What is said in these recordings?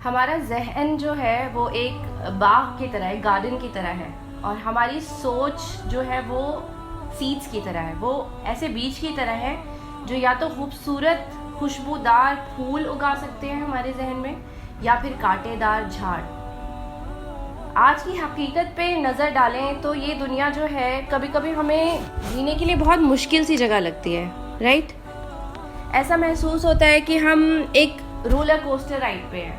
ہمارا ذہن جو ہے وہ ایک باغ کی طرح ہے، گارڈن کی طرح ہے، اور ہماری سوچ جو ہے وہ سیڈز کی طرح ہے، وہ ایسے بیج کی طرح ہے جو یا تو خوبصورت خوشبودار پھول اگا سکتے ہیں ہمارے ذہن میں، یا پھر کانٹے دار جھاڑ۔ آج کی حقیقت پہ نظر ڈالیں تو یہ دنیا جو ہے کبھی کبھی ہمیں جینے کے لیے بہت مشکل سی جگہ لگتی ہے، رائٹ؟ ایسا محسوس ہوتا ہے کہ ہم ایک رولر کوسٹر رائڈ پہ ہیں،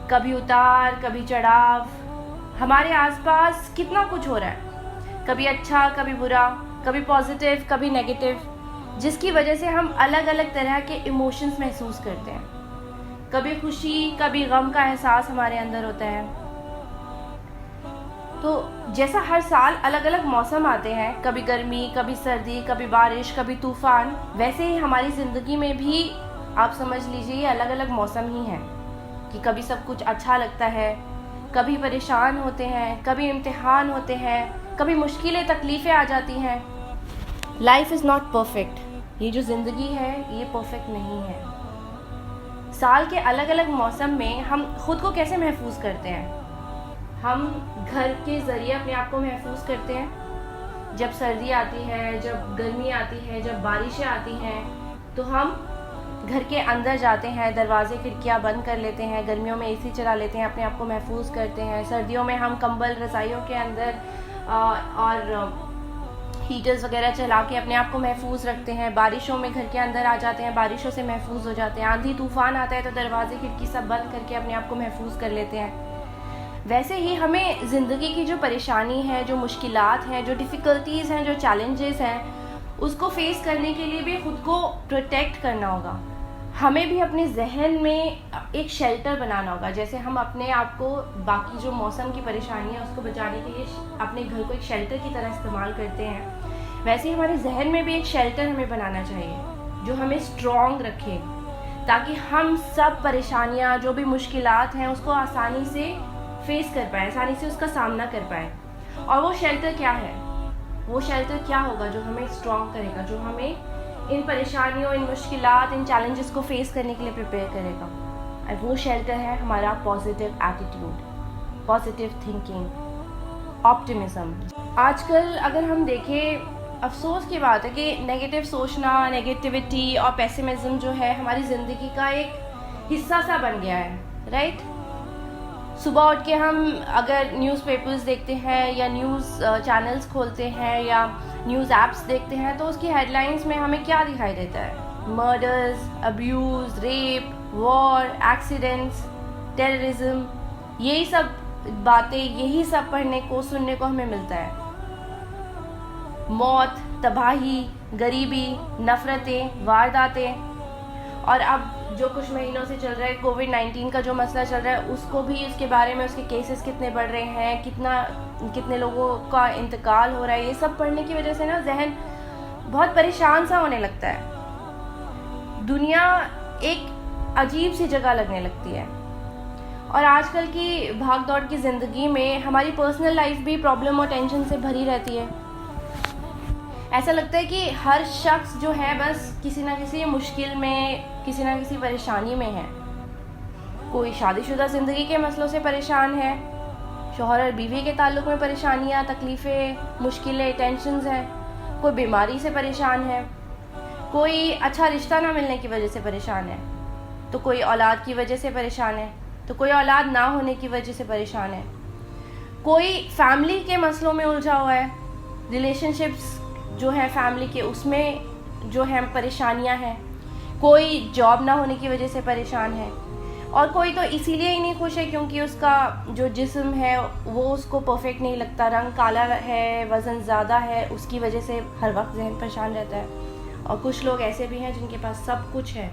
کبھی اتار کبھی چڑھاؤ، ہمارے آس پاس کتنا کچھ ہو رہا ہے، کبھی اچھا کبھی برا، کبھی پازیٹیو کبھی نیگیٹو، جس کی وجہ سے ہم الگ الگ طرح کے ایموشنز محسوس کرتے ہیں۔ کبھی خوشی کبھی غم کا احساس ہمارے اندر ہوتا ہے۔ تو جیسا ہر سال الگ الگ موسم آتے ہیں، کبھی گرمی کبھی سردی کبھی بارش کبھی طوفان، ویسے ہی ہماری زندگی میں بھی آپ سمجھ لیجیے یہ الگ الگ موسم ہی ہیں کہ کبھی سب کچھ اچھا لگتا ہے، کبھی پریشان ہوتے ہیں، کبھی امتحان ہوتے ہیں، کبھی مشکلیں تکلیفیں آ جاتی ہیں۔ لائف از ناٹ پرفیکٹ، یہ جو زندگی ہے یہ پرفیکٹ نہیں ہے۔ سال کے الگ الگ موسم میں ہم خود کو کیسے محفوظ کرتے ہیں؟ ہم گھر کے ذریعے اپنے آپ کو محفوظ کرتے ہیں۔ جب سردی آتی ہے، جب گرمی آتی ہے، جب بارشیں آتی ہیں تو ہم گھر کے اندر جاتے ہیں، دروازے کھڑکیاں بند کر لیتے ہیں، گرمیوں میں اے سی چلا لیتے ہیں، اپنے آپ کو محفوظ کرتے ہیں۔ سردیوں میں ہم کمبل رضائیوں کے اندر اور ہیٹرز وغیرہ چلا کے اپنے آپ کو محفوظ رکھتے ہیں۔ بارشوں میں گھر کے اندر آ جاتے ہیں، بارشوں سے محفوظ ہو جاتے ہیں۔ آندھی طوفان آتا ہے تو دروازے کھڑکی سب بند کر کے اپنے آپ کو محفوظ کر لیتے ہیں۔ ویسے ہی ہمیں زندگی کی جو پریشانی ہے، جو مشکلات ہیں، جو ڈیفیکلٹیز ہیں، جو چیلنجز ہیں، اس کو فیس کرنے کے لیے بھی خود کو پروٹیکٹ کرنا ہوگا۔ ہمیں بھی اپنے ذہن میں ایک شیلٹر بنانا ہوگا۔ جیسے ہم اپنے آپ کو باقی جو موسم کی پریشانی ہے اس کو بچانے کے لیے اپنے گھر کو ایک شیلٹر کی طرح استعمال کرتے ہیں، ویسے ہی ہمارے ذہن میں بھی ایک شیلٹر ہمیں بنانا چاہیے جو ہمیں اسٹرانگ رکھے، تاکہ ہم سب پریشانیاں جو بھی مشکلات ہیں اس کو آسانی سے فیس کر پائیں، آسانی سے اس کا سامنا کر پائیں۔ اور وہ شیلٹر کیا ہے؟ وہ شیلٹر کیا ہوگا جو ہمیں اسٹرانگ کرے گا، جو ہمیں ان پریشانیوں، ان مشکلات، ان چیلنجز کو فیس کرنے کے لیے پریپیئر کرے گا؟ اور وہ شیلٹر ہے ہمارا positive attitude, positive thinking, optimism. آج کل اگر ہم دیکھیں، افسوس کی بات ہے کہ نیگیٹو سوچنا، نیگیٹیوٹی اور پیسمزم جو ہے ہماری زندگی کا ایک حصہ سا بن گیا ہے، رائٹ؟ صبح اٹھ کے ہم اگر نیوز پیپرز دیکھتے ہیں یا نیوز چینلز کھولتے ہیں یا نیوز ایپس دیکھتے ہیں تو اس کی ہیڈ لائنز میں ہمیں کیا دکھائی دیتا ہے؟ مرڈرز، ابیوز، ریپ، وار، ایکسیڈنٹس، ٹیررزم، یہی سب باتیں، یہی سب پڑھنے کو، سننے کو ہمیں ملتا ہے۔ موت، تباہی، غریبی، نفرتیں، وارداتیں، اور اب جو کچھ مہینوں سے چل رہا ہے کووڈ 19 کا جو مسئلہ چل رہا ہے اس کو بھی، اس کے بارے میں اس کے کیسز کتنے بڑھ رہے ہیں، کتنے لوگوں کا انتقال ہو رہا ہے، یہ سب پڑھنے کی وجہ سے نا ذہن بہت پریشان سا ہونے لگتا ہے، دنیا ایک عجیب سی جگہ لگنے لگتی ہے۔ اور آج کل کی بھاگ دوڑ کی زندگی میں ہماری پرسنل لائف بھی پرابلم اور ٹینشن سے بھری رہتی ہے۔ ایسا لگتا ہے کہ ہر شخص جو ہے بس کسی نہ کسی مشکل میں، کسی نہ کسی پریشانی میں ہے۔ کوئی شادی شدہ زندگی کے مسئلوں سے پریشان ہے، شوہر اور بیوی کے تعلق میں پریشانیاں، تکلیفیں، مشکلیں، ٹینشنز ہیں، کوئی بیماری سے پریشان ہے، کوئی اچھا رشتہ نہ ملنے کی وجہ سے پریشان ہے، تو کوئی اولاد کی وجہ سے پریشان ہے، تو کوئی اولاد نہ ہونے کی وجہ سے پریشان ہے، کوئی فیملی کے مسئلوں میں الجھا ہوا ہے، ریلیشن شپس جو ہے فیملی کے اس میں جو ہے پریشانیاں ہیں، کوئی جاب نہ ہونے کی وجہ سے پریشان ہے، اور کوئی تو اسی لیے ہی نہیں خوش ہے کیونکہ اس کا جو جسم ہے وہ اس کو پرفیکٹ نہیں لگتا، رنگ کالا ہے، وزن زیادہ ہے، اس کی وجہ سے ہر وقت ذہن پریشان رہتا ہے۔ اور کچھ لوگ ایسے بھی ہیں جن کے پاس سب کچھ ہے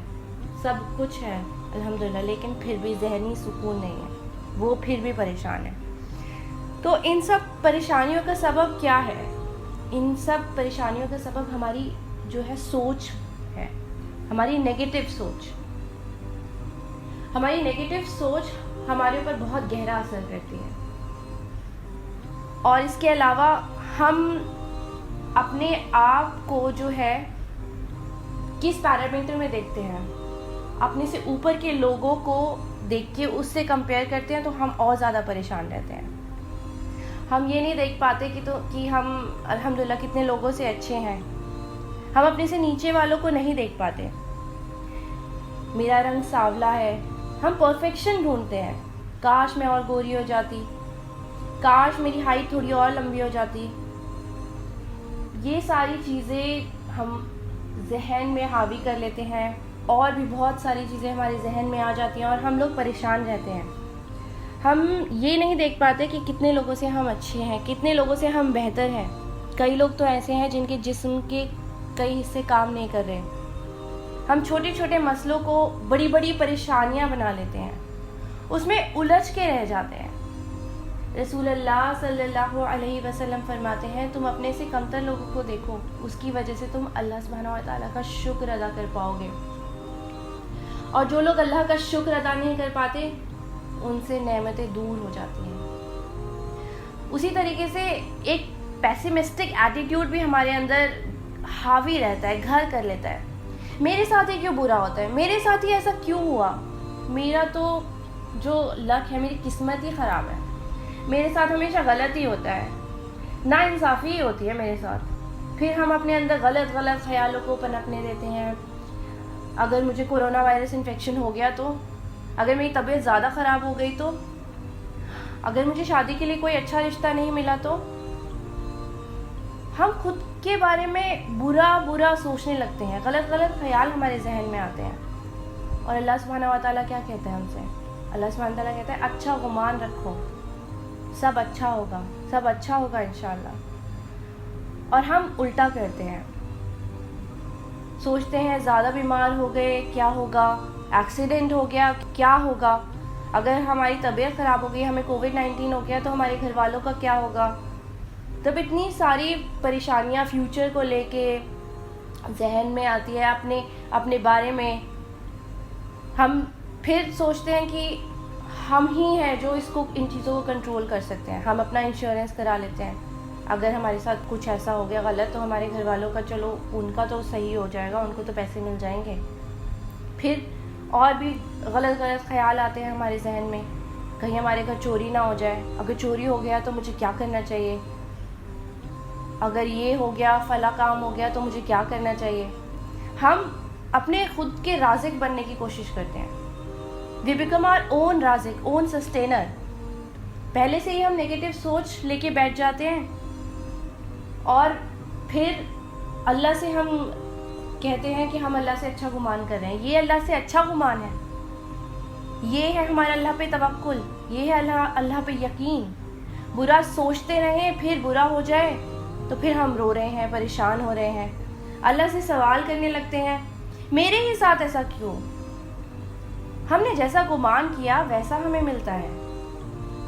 الحمدللہ، لیکن پھر بھی ذہنی سکون نہیں ہے، وہ پھر بھی پریشان ہے۔ تو ان سب پریشانیوں کا سبب کیا ہے؟ ان سب پریشانیوں کا سبب ہماری جو ہے سوچ ہے، ہماری نیگیٹو سوچ۔ ہماری نیگیٹو سوچ ہمارے اوپر بہت گہرا اثر کرتی ہے، اور اس کے علاوہ ہم اپنے آپ کو جو ہے کس پیرامیٹر میں دیکھتے ہیں؟ اپنے سے اوپر کے لوگوں کو دیکھ کے اس سے کمپیئر کرتے ہیں تو ہم اور زیادہ پریشان رہتے ہیں. ہم یہ نہیں دیکھ پاتے کہ ہم الحمدللہ کتنے لوگوں سے اچھے ہیں. ہم اپنے سے نیچے والوں کو نہیں دیکھ پاتے. میرا رنگ سانولا ہے، ہم پرفیکشن ڈھونڈتے ہیں. کاش میں اور گوری ہو جاتی، کاش میری ہائٹ تھوڑی اور لمبی ہو جاتی. یہ ساری چیزیں ہم ذہن میں حاوی کر لیتے ہیں، اور بھی بہت ساری چیزیں ہمارے ذہن میں آ جاتی ہیں اور ہم لوگ پریشان رہتے ہیں. ہم یہ نہیں دیکھ پاتے کہ کتنے لوگوں سے ہم اچھے ہیں، کتنے لوگوں سے ہم بہتر ہیں. کئی لوگ تو ایسے ہیں جن کے جسم کے کئی حصے کام نہیں کر رہے. ہم چھوٹے چھوٹے مسئلوں کو بڑی بڑی پریشانیاں بنا لیتے ہیں، اس میں الجھ کے رہ جاتے ہیں. رسول اللہ صلی اللہ علیہ وسلم فرماتے ہیں تم اپنے سے کمتر لوگوں کو دیکھو، اس کی وجہ سے تم اللہ سبحانہ و تعالیٰ کا شکر ادا کر پاؤ گے. اور جو لوگ اللہ کا شکر ادا نہیں کر پاتے ان سے نعمتیں دور ہو جاتی ہیں. اسی طریقے سے ایک پیسیمسٹک ایٹیٹیوڈ بھی ہمارے اندر حاوی رہتا ہے، گھر کر لیتا ہے. میرے ساتھ ہی کیوں برا ہوتا ہے، میرے ساتھ ہی ایسا کیوں ہوا، میرا تو جو لک ہے، میری قسمت ہی خراب ہے، میرے ساتھ ہمیشہ غلط ہی ہوتا ہے، ناانصافی ہی ہوتی ہے میرے ساتھ. پھر ہم اپنے اندر غلط خیالوں کو پنپنے دیتے ہیں. اگر مجھے کورونا وائرس انفیکشن ہو گیا تو، اگر میری طبیعت زیادہ خراب ہو گئی تو، اگر مجھے شادی کے لیے کوئی اچھا رشتہ نہیں ملا تو، ہم خود کے بارے میں برا سوچنے لگتے ہیں. غلط خیال ہمارے ذہن میں آتے ہیں. اور اللہ سبحانہ و تعالیٰ کیا کہتا ہے ہم سے؟ اللہ سبحانہ و تعالیٰ کہتا ہے اچھا گمان رکھو، سب اچھا ہوگا انشاءاللہ. اور ہم الٹا کرتے ہیں، سوچتے ہیں زیادہ بیمار ہو گئے کیا ہوگا، ایکسیڈنٹ ہو گیا کیا ہوگا، اگر ہماری طبیعت خراب ہو گئی، ہمیں کووڈ-19 ہو گیا تو ہمارے گھر والوں کا کیا ہوگا. تب اتنی ساری پریشانیاں فیوچر کو لے کے ذہن میں آتی ہے. اپنے بارے میں ہم پھر سوچتے ہیں کہ ہم ہی ہیں جو ان چیزوں کو کنٹرول کر سکتے ہیں. ہم اپنا انشورنس کرا لیتے ہیں، اگر ہمارے ساتھ کچھ ایسا ہو گیا غلط تو ہمارے گھر والوں کا چلو ان کا تو صحیح ہو جائے گا، ان کو تو پیسے مل جائیں گے. پھر اور بھی غلط خیال آتے ہیں ہمارے ذہن میں، کہیں ہمارے گھر چوری نہ ہو جائے، اگر چوری ہو گیا تو مجھے کیا کرنا چاہیے، اگر یہ ہو گیا فلاں کام ہو گیا تو مجھے کیا کرنا چاہیے. ہم اپنے خود کے رازق بننے کی کوشش کرتے ہیں. وی بیکم آور اون رازق، اون سسٹینر. پہلے سے ہی ہم نیگیٹو سوچ لے کے بیٹھ جاتے ہیں، اور پھر اللہ سے ہم کہتے ہیں کہ ہم اللہ سے اچھا گمان کر رہے ہیں. یہ اللہ سے اچھا گمان ہے، یہ ہے ہمارا اللہ پہ توکل، یہ ہے اللہ پہ یقین. برا سوچتے رہیں پھر برا ہو جائے تو پھر ہم رو رہے ہیں، پریشان ہو رہے ہیں، اللہ سے سوال کرنے لگتے ہیں میرے ہی ساتھ ایسا کیوں. ہم نے جیسا گمان کیا ویسا ہمیں ملتا ہے.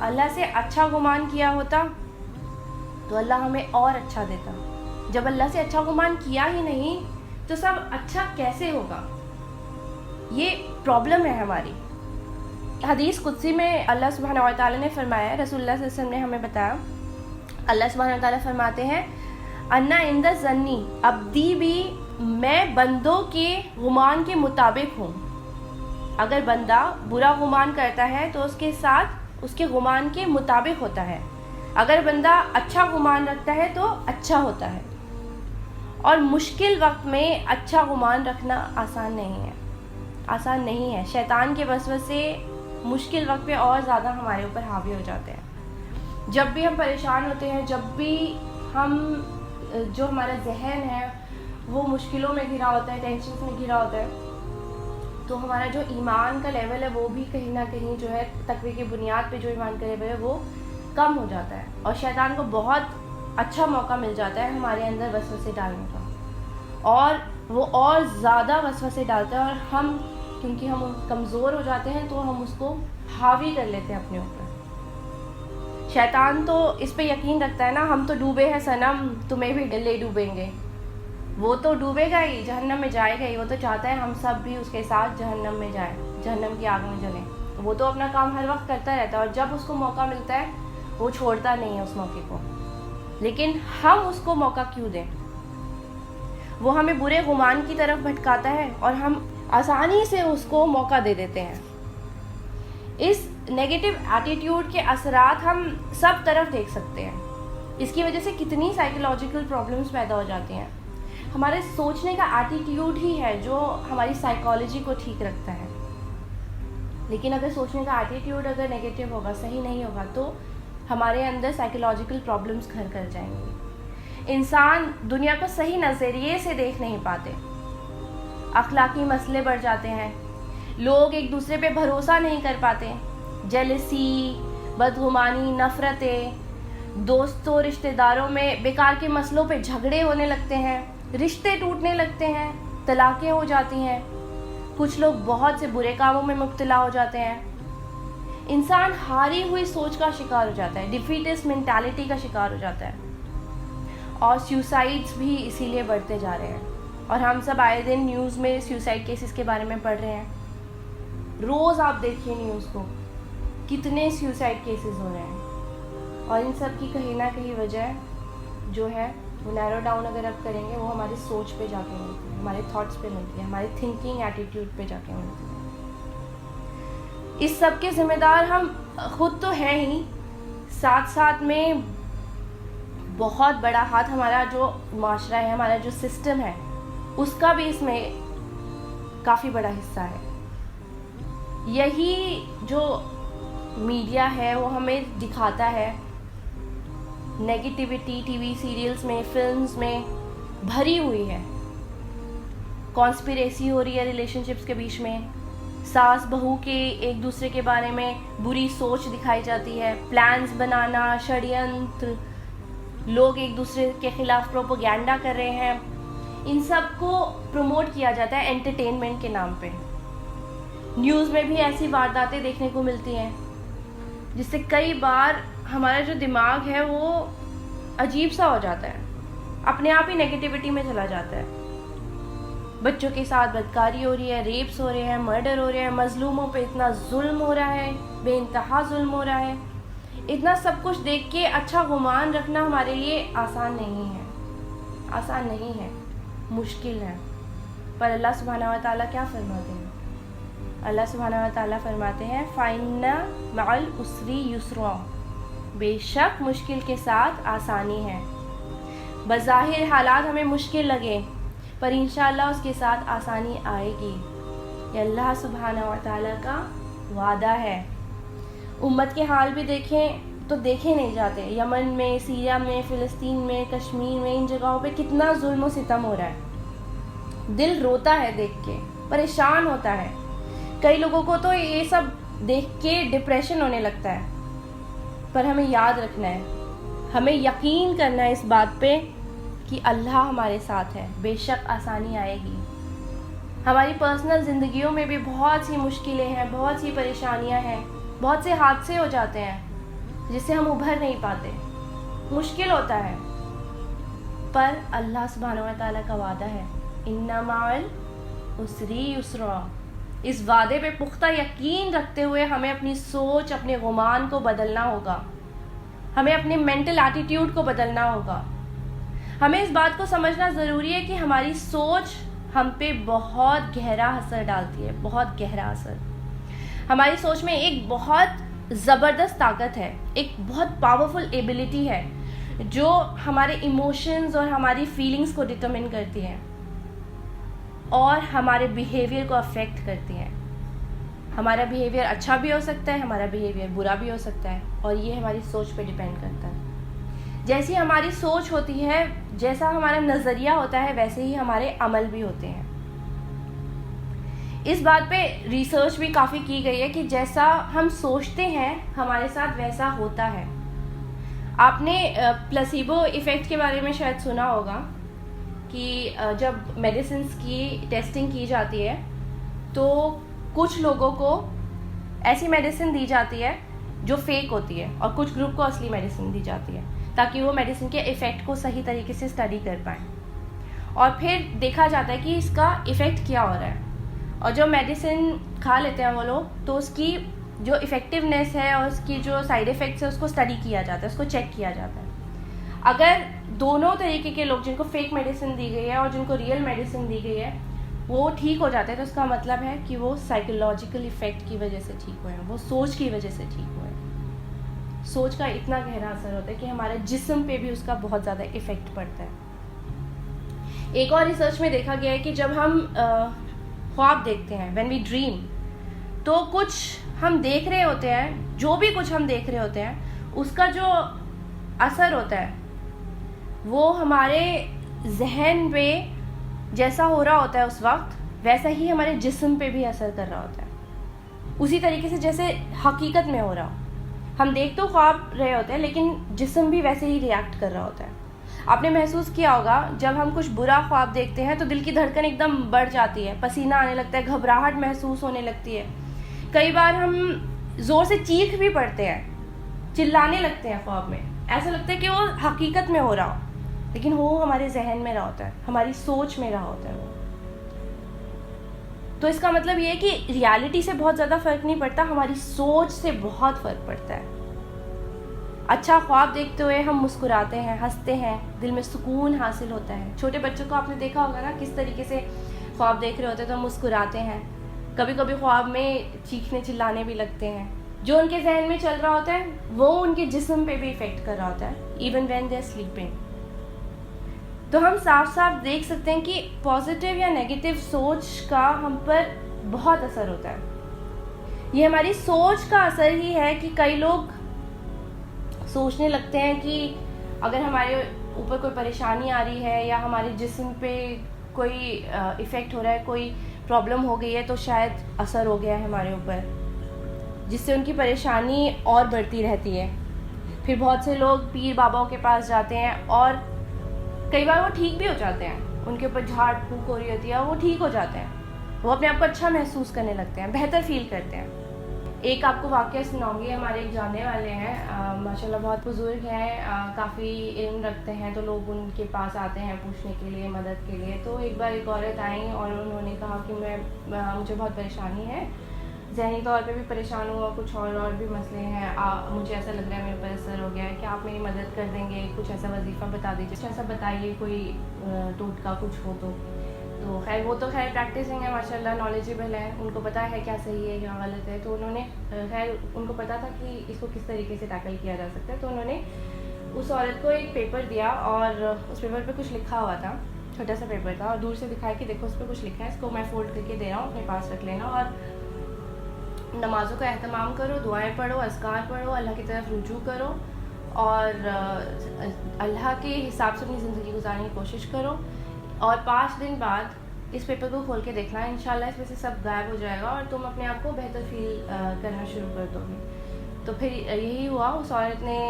اللہ سے اچھا گمان کیا ہوتا تو اللہ ہمیں اور اچھا دیتا. جب اللہ سے اچھا گمان کیا ہی نہیں تو سب اچھا کیسے ہوگا؟ یہ پرابلم ہے ہماری. حدیث قدسی میں اللہ سبحانہ و تعالیٰ نے فرمایا، رسول اللہ صلی اللہ علیہ وسلم نے ہمیں بتایا، اللہ سبحانہ و تعالیٰ فرماتے ہیں انا عند ظنی عبدی بھی، میں بندوں کے گمان کے مطابق ہوں. اگر بندہ برا گمان کرتا ہے تو اس کے ساتھ اس کے گمان کے مطابق ہوتا ہے. اگر بندہ اچھا گمان رکھتا ہے تو اچھا ہوتا ہے. اور مشکل وقت میں اچھا گمان رکھنا آسان نہیں ہے. شیطان کے وسوسے مشکل وقت پہ اور زیادہ ہمارے اوپر حاوی ہو جاتے ہیں. جب بھی ہم پریشان ہوتے ہیں، جب بھی جو ہمارا ذہن ہے وہ مشکلوں میں گھرا ہوتا ہے، ٹینشنز میں گھرا ہوتا ہے، تو ہمارا جو ایمان کا لیول ہے وہ بھی کہیں نہ کہیں جو ہے تقوی کی بنیاد پہ جو ایمان کا لیول ہے وہ کم ہو جاتا ہے. اور شیطان کو بہت اچھا موقع مل جاتا ہے ہمارے اندر وسوسے ڈالنے کا، اور وہ اور زیادہ وسوسے ڈالتا ہے، اور ہم کیونکہ ہم کمزور ہو جاتے ہیں تو ہم اس کو حاوی کر لیتے ہیں اپنے اوپر. شیطان تو اس پہ یقین رکھتا ہے نا، ہم تو ڈوبے ہیں صنم، تمہیں بھی لے ڈوبیں گے. وہ تو ڈوبے گا ہی، جہنم میں جائے گا ہی. وہ تو چاہتا ہے ہم سب بھی اس کے ساتھ جہنم میں جائیں، جہنم کی آگ میں جلیں. وہ تو اپنا کام ہر وقت کرتا رہتا ہے، اور جب اس کو موقع ملتا ہے وہ چھوڑتا نہیں ہے اس موقع کو. لیکن ہم اس کو موقع کیوں دیں؟ وہ ہمیں برے گمان کی طرف بھٹکاتا ہے اور ہم آسانی سے اس کو موقع دے دیتے ہیں. اس نیگیٹو ایٹیٹیوڈ کے اثرات ہم سب طرف دیکھ سکتے ہیں. اس کی وجہ سے کتنی سائیکولوجیکل پرابلمس پیدا ہو جاتی ہیں. ہمارے سوچنے کا ایٹیٹیوڈ ہی ہے جو ہماری سائیکالوجی کو ٹھیک رکھتا ہے. لیکن اگر سوچنے کا ایٹیٹیوڈ اگر نیگیٹو ہوگا, صحیح نہیں ہوگا, تو ہمارے اندر سائیکولوجیکل پرابلمس گھر کر جائیں گے. انسان دنیا کو صحیح نظریے سے دیکھ نہیں پاتے, اخلاقی مسئلے بڑھ جاتے ہیں, لوگ ایک دوسرے پہ بھروسہ نہیں کر پاتے, جیلسی, بدگمانی, نفرتیں, دوستوں رشتہ داروں میں بیکار کے مسئلوں پہ جھگڑے ہونے لگتے ہیں, رشتے ٹوٹنے لگتے ہیں, طلاقیں ہو جاتی ہیں, کچھ لوگ بہت سے برے کاموں میں مبتلا ہو جاتے ہیں. انسان ہاری ہوئی سوچ کا شکار ہو جاتا ہے, ڈیفیٹسٹ مینٹالٹی کا شکار ہو جاتا ہے, اور سیوسائڈس بھی اسی لیے بڑھتے جا رہے ہیں. اور ہم سب آئے دن نیوز میں سیوسائڈ کیسز کے بارے میں پڑھ رہے ہیں. روز آپ دیکھیے نیوز کو, کتنے سیوسائڈ کیسز ہو رہے ہیں. اور ان سب کی کہیں نہ کہیں وجہ جو ہے وہ نیرو ڈاؤن اگر آپ کریں گے, وہ ہماری سوچ پہ جا کے ملتی ہے, ہمارے تھاٹس پہ ملتی ہے, ہماری تھنکنگ ایٹیٹیوڈ پہ جا کے ملتی ہے. اس سب کے ذمہ دار ہم خود تو ہیں ہی, ساتھ ساتھ میں بہت بڑا ہاتھ ہمارا جو معاشرہ ہے, ہمارا جو سسٹم ہے, اس کا بھی اس میں کافی بڑا حصہ ہے. یہی جو میڈیا ہے وہ ہمیں دکھاتا ہے, نیگیٹیوٹی ٹی وی سیریلز میں, فلمز میں بھری ہوئی ہے. کانسپیریسی ہو رہی ہے ریلیشن شپس کے بیچ میں, ساس بہو کے ایک دوسرے کے بارے میں بری سوچ دکھائی جاتی ہے, پلانز بنانا, شڑینتر, لوگ ایک دوسرے کے خلاف پروپیگینڈا کر رہے ہیں. ان سب کو پروموٹ کیا جاتا ہے انٹرٹینمنٹ کے نام پہ. نیوز میں بھی ایسی وارداتیں دیکھنے کو ملتی ہیں جس سے کئی بار ہمارا جو دماغ ہے وہ عجیب سا ہو جاتا ہے, اپنے آپ ہی نیگیٹیوٹی میں چلا جاتا ہے. بچوں کے ساتھ بدکاری ہو رہی ہے, ریپس ہو رہے ہیں, مرڈر ہو رہے ہیں, مظلوموں پہ اتنا ظلم ہو رہا ہے, بے انتہا ظلم ہو رہا ہے. اتنا سب کچھ دیکھ کے اچھا گمان رکھنا ہمارے لیے آسان نہیں ہے, آسان نہیں ہے, مشکل ہے. پر اللہ سبحانہ و تعالیٰ کیا فرماتے ہیں؟ اللہ سبحانہ و تعالیٰ فرماتے ہیں فَإِنَّ مَعَ الْعُسْرِ يُسْرًا, بے شک مشکل کے ساتھ آسانی ہے. بظاہر حالات ہمیں مشکل لگے پر انشاءاللہ اس کے ساتھ آسانی آئے گی. یہ اللہ سبحانہ و تعالیٰ کا وعدہ ہے. امت کے حال بھی دیکھیں تو دیکھے نہیں جاتے. یمن میں, سیریا میں, فلسطین میں, کشمیر میں, ان جگہوں پہ کتنا ظلم و ستم ہو رہا ہے. دل روتا ہے دیکھ کے, پریشان ہوتا ہے. کئی لوگوں کو تو یہ سب دیکھ کے ڈپریشن ہونے لگتا ہے. پر ہمیں یاد رکھنا ہے, ہمیں یقین کرنا ہے اس بات پہ کہ اللہ ہمارے ساتھ ہے, بے شک آسانی آئے گی. ہماری پرسنل زندگیوں میں بھی بہت سی مشکلیں ہیں, بہت سی پریشانیاں ہیں, بہت سے حادثے ہو جاتے ہیں جس سے ہم ابھر نہیں پاتے, مشکل ہوتا ہے. پر اللہ سبحانہ و تعالیٰ کا وعدہ ہے اِنَّ مَعَ الْعُسْرِ يُسْرًا. اس وعدے پہ پختہ یقین رکھتے ہوئے ہمیں اپنی سوچ, اپنے گمان کو بدلنا ہوگا, ہمیں اپنے مینٹل ایٹیٹیوڈ کو بدلنا ہوگا. ہمیں اس بات کو سمجھنا ضروری ہے کہ ہماری سوچ ہم پہ بہت گہرا اثر ڈالتی ہے, بہت گہرا اثر. ہماری سوچ میں ایک بہت زبردست طاقت ہے, ایک بہت پاورفل ایبلٹی ہے جو ہمارے ایموشنز اور ہماری فیلنگز کو ڈٹرمن کرتی ہے اور ہمارے بیہیویئر کو افیکٹ کرتی ہیں. ہمارا بیہیویئر اچھا بھی ہو سکتا ہے, ہمارا بیہیویئر برا بھی ہو سکتا ہے, اور یہ ہماری سوچ پہ ڈیپینڈ کرتا ہے. جیسی ہماری سوچ ہوتی ہے, جیسا ہمارا نظریہ ہوتا ہے, ویسے ہی ہمارے عمل بھی ہوتے ہیں. اس بات پہ ریسرچ بھی کافی کی گئی ہے کہ جیسا ہم سوچتے ہیں ہمارے ساتھ ویسا ہوتا ہے. آپ نے پلاسیبو ایفیکٹ کے بارے میں شاید سنا ہوگا کہ جب میڈیسنز کی ٹیسٹنگ کی جاتی ہے تو کچھ لوگوں کو ایسی میڈیسن دی جاتی ہے جو فیک ہوتی ہے, اور کچھ گروپ کو اصلی میڈیسن دی جاتی ہے تاکہ وہ میڈیسن کے ایفیکٹ کو صحیح طریقے سے اسٹڈی کر پائیں, اور پھر دیکھا جاتا ہے کہ اس کا ایفیکٹ کیا ہو رہا ہے. اور جو میڈیسن کھا لیتے ہیں وہ لوگ, تو اس کی جو افیکٹونیس ہے اور اس کی جو سائیڈ ایفیکٹس ہے اس کو اسٹڈی کیا جاتا ہے, اس کو چیک کیا جاتا ہے. اگر دونوں طریقے کے لوگ, جن کو فیک میڈیسن دی گئی ہے اور جن کو ریئل میڈیسن دی گئی ہے, وہ ٹھیک ہو جاتے ہیں تو اس کا مطلب ہے کہ وہ سائیکولوجیکل ایفیکٹ کی وجہ سے ٹھیک ہوئے ہیں, وہ سوچ کی وجہ سے ٹھیک ہوئے ہیں. سوچ کا اتنا گہرا اثر ہوتا ہے کہ ہمارے جسم پہ بھی اس کا بہت زیادہ ایفیکٹ پڑتا ہے. ایک اور ریسرچ میں دیکھا گیا ہے کہ جب ہم خواب دیکھتے ہیں, when we dream, تو کچھ ہم دیکھ رہے ہوتے ہیں, جو بھی کچھ ہم دیکھ رہے ہوتے ہیں اس کا جو اثر ہوتا ہے وہ ہمارے ذہن پہ جیسا ہو رہا ہوتا ہے اس وقت, ویسا ہی ہمارے جسم پہ بھی اثر کر رہا ہوتا ہے, اسی طریقے سے جیسے حقیقت میں ہو رہا ہو. ہم دیکھ تو خواب رہے ہوتے ہیں لیکن جسم بھی ویسے ہی ریئیکٹ کر رہا ہوتا ہے. آپ نے محسوس کیا ہوگا جب ہم کچھ برا خواب دیکھتے ہیں تو دل کی دھڑکن ایک دم بڑھ جاتی ہے, پسینہ آنے لگتا ہے, گھبراہٹ محسوس ہونے لگتی ہے. کئی بار ہم زور سے چیخ بھی پڑتے ہیں, چلانے لگتے ہیں خواب میں, ایسا لگتا ہے کہ وہ حقیقت میں ہو رہا ہو لیکن وہ ہمارے ذہن میں رہا ہوتا ہے, ہماری سوچ میں رہا ہوتا ہے وہ. تو اس کا مطلب یہ ہے کہ ریالٹی سے بہت زیادہ فرق نہیں پڑتا, ہماری سوچ سے بہت فرق پڑتا ہے. اچھا خواب دیکھتے ہوئے ہم مسکراتے ہیں, ہنستے ہیں, دل میں سکون حاصل ہوتا ہے. چھوٹے بچوں کو آپ نے دیکھا ہوگا نا, کس طریقے سے خواب دیکھ رہے ہوتے ہیں تو مسکراتے ہیں, کبھی کبھی خواب میں چیخنے چلانے بھی لگتے ہیں. جو ان کے ذہن میں چل رہا ہوتا ہے وہ ان کے جسم پہ بھی افیکٹ کر رہا ہوتا ہے, even when they are sleeping. تو ہم صاف صاف دیکھ سکتے ہیں کہ پازیٹیو یا نیگیٹو سوچ کا ہم پر بہت اثر ہوتا ہے. یہ ہماری سوچ کا اثر ہی ہے کہ کئی لوگ سوچنے لگتے ہیں کہ اگر ہمارے اوپر کوئی پریشانی آ رہی ہے یا ہمارے جسم پہ کوئی ایفیکٹ ہو رہا ہے, کوئی پرابلم ہو گئی ہے تو شاید اثر ہو گیا ہے ہمارے اوپر, جس سے ان کی پریشانی اور بڑھتی رہتی ہے. پھر بہت سے لوگ پیر باباؤں کے پاس جاتے ہیں اور کئی بار وہ ٹھیک بھی ہو جاتے ہیں, ان کے اوپر جھاڑ پھونک ہو رہی ہوتی ہے, وہ ٹھیک ہو جاتے ہیں, وہ اپنے آپ کو اچھا محسوس کرنے لگتے ہیں, بہتر فیل کرتے ہیں. ایک آپ کو واقعہ سناؤں گی, ہمارے ایک جاننے والے ہیں, ماشاءاللہ بہت بزرگ ہیں, کافی علم رکھتے ہیں, تو لوگ ان کے پاس آتے ہیں پوچھنے کے لیے, مدد کے لیے. تو ایک بار ایک عورت آئیں اور انہوں نے کہا کہ مجھے بہت پریشانی ہے, ذہنی طور پہ بھی پریشان ہوا, کچھ اور بھی مسئلے ہیں, مجھے ایسا لگ رہا ہے میرے اوپر اثر ہو گیا ہے, کہ آپ میری مدد کر دیں گے, کچھ ایسا وظیفہ بتا دیجیے, کچھ ایسا بتائیے, کوئی ٹوٹکا کچھ ہو تو. تو خیر وہ تو خیر پریکٹسنگ ہے ماشاء اللہ, نالجیبل ہے, ان کو پتہ ہے کیا صحیح ہے کیا غلط ہے. تو انہوں نے خیر ان کو پتہ تھا کہ اس کو کس طریقے سے ٹیکل کیا جا سکتا ہے. تو انہوں نے اس عورت کو ایک پیپر دیا اور اس پیپر پہ کچھ لکھا ہوا تھا, چھوٹا سا پیپر تھا, اور دور سے دکھایا کہ دیکھو اس پہ کچھ لکھا ہے, اس کو میں فولڈ کر کے دے رہا ہوں, اپنے پاس رکھ لینا, اور نمازوں کا اہتمام کرو, دعائیں پڑھو, اذکار پڑھو, اللہ کی طرف رجوع کرو, اور اللہ کے حساب سے اپنی زندگی گزارنے کی کوشش کرو. اور 5 دن بعد اس پیپر کو کھول کے دیکھنا ہے, انشاءاللہ اس میں سے سب غائب ہو جائے گا اور تم اپنے آپ کو بہتر فیل کرنا شروع کر دو گے. تو پھر یہی ہوا, اس عورت نے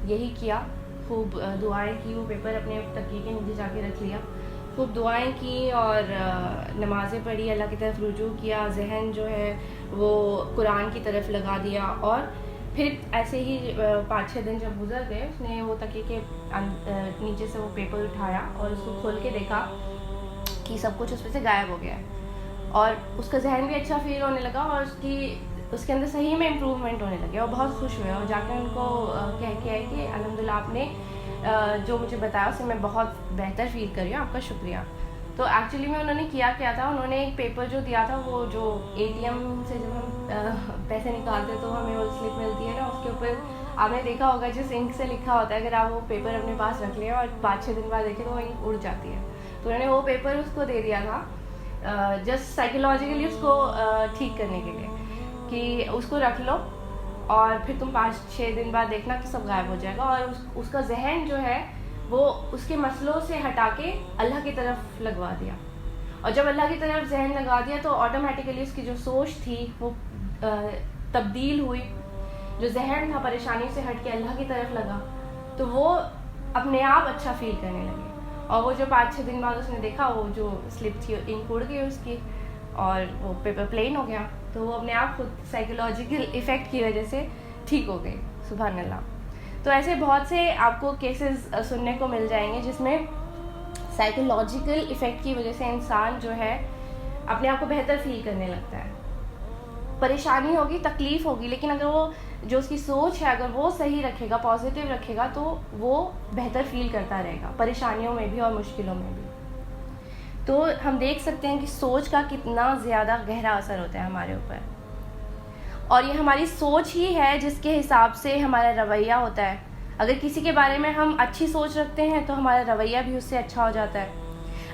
یہی کیا, خوب دعائیں کی, وہ پیپر اپنے تکیے کے نیچے جا کے رکھ لیا, خوب دعائیں کی اور نمازیں پڑھی, اللہ کی طرف رجوع کیا, ذہن جو ہے وہ قرآن کی طرف لگا دیا. اور پھر ایسے ہی 5-6 دن جب گزر گئے, اس نے وہ تکیے کے نیچے سے وہ پیپر اٹھایا اور اس کو کھول کے دیکھا کہ سب کچھ اس میں سے غائب ہو گیا ہے, اور اس کا ذہن بھی اچھا فیل ہونے لگا, اور اس کے اندر صحیح میں امپروومنٹ ہونے لگے, اور بہت خوش ہوئے, اور جا کے ان کو کہہ کے آئے کہ الحمدللہ آپ نے جو مجھے بتایا اس سے میں بہت بہتر فیل کر رہی ہوں, آپ کا شکریہ. تو ایکچولی میں انہوں نے کیا تھا, انہوں نے ایک پیپر جو دیا تھا, وہ جو ATM سے جب ہم پیسے نکالتے تو ہمیں وہ سلپ ملتی ہے نا, اس کے اوپر آپ نے دیکھا ہوگا جس انک سے لکھا ہوتا ہے, اگر آپ وہ پیپر اپنے پاس رکھ لیں اور 5-6 دن بعد دیکھیں تو وہ انک اڑ جاتی ہے. تو انہوں نے وہ پیپر اس کو دے دیا تھا جسٹ سائیکولوجیکلی اس کو ٹھیک کرنے کے لیے, کہ اس کو رکھ لو اور پھر تم 5-6 دن بعد دیکھنا کہ سب غائب ہو جائے گا. اور اس کا ذہن جو ہے وہ اس کے مسئلوں سے ہٹا کے اللہ کی طرف لگوا دیا, اور جب اللہ کی طرف ذہن لگا دیا تو آٹومیٹیکلی اس کی جو سوچ تھی وہ تبدیل ہوئی, جو ذہن تھا پریشانی سے ہٹ کے اللہ کی طرف لگا, تو وہ اپنے آپ اچھا فیل کرنے لگے. اور وہ جو 5-6 دن بعد اس نے دیکھا, وہ جو سلپ تھی انک اڑ گئی اس کی, اور وہ پیپر پلین ہو گیا, تو وہ اپنے آپ خود سائیکولوجیکل ایفیکٹ کی وجہ سے ٹھیک ہو گئی. سبحان اللہ. تو ایسے بہت سے آپ کو کیسز سننے کو مل جائیں گے جس میں سائیکولوجیکل ایفیکٹ کی وجہ سے انسان جو ہے اپنے آپ کو بہتر فیل کرنے لگتا ہے. پریشانی ہوگی, تکلیف ہوگی, لیکن اگر وہ جو اس کی سوچ ہے اگر وہ صحیح رکھے گا, پازیٹیو رکھے گا, تو وہ بہتر فیل کرتا رہے گا پریشانیوں میں بھی اور مشکلوں میں بھی. تو ہم دیکھ سکتے ہیں کہ سوچ کا کتنا زیادہ گہرا اثر ہوتا ہے ہمارے اوپر. اور یہ ہماری سوچ ہی ہے جس کے حساب سے ہمارا رویہ ہوتا ہے. اگر کسی کے بارے میں ہم اچھی سوچ رکھتے ہیں تو ہمارا رویہ بھی اس سے اچھا ہو جاتا ہے.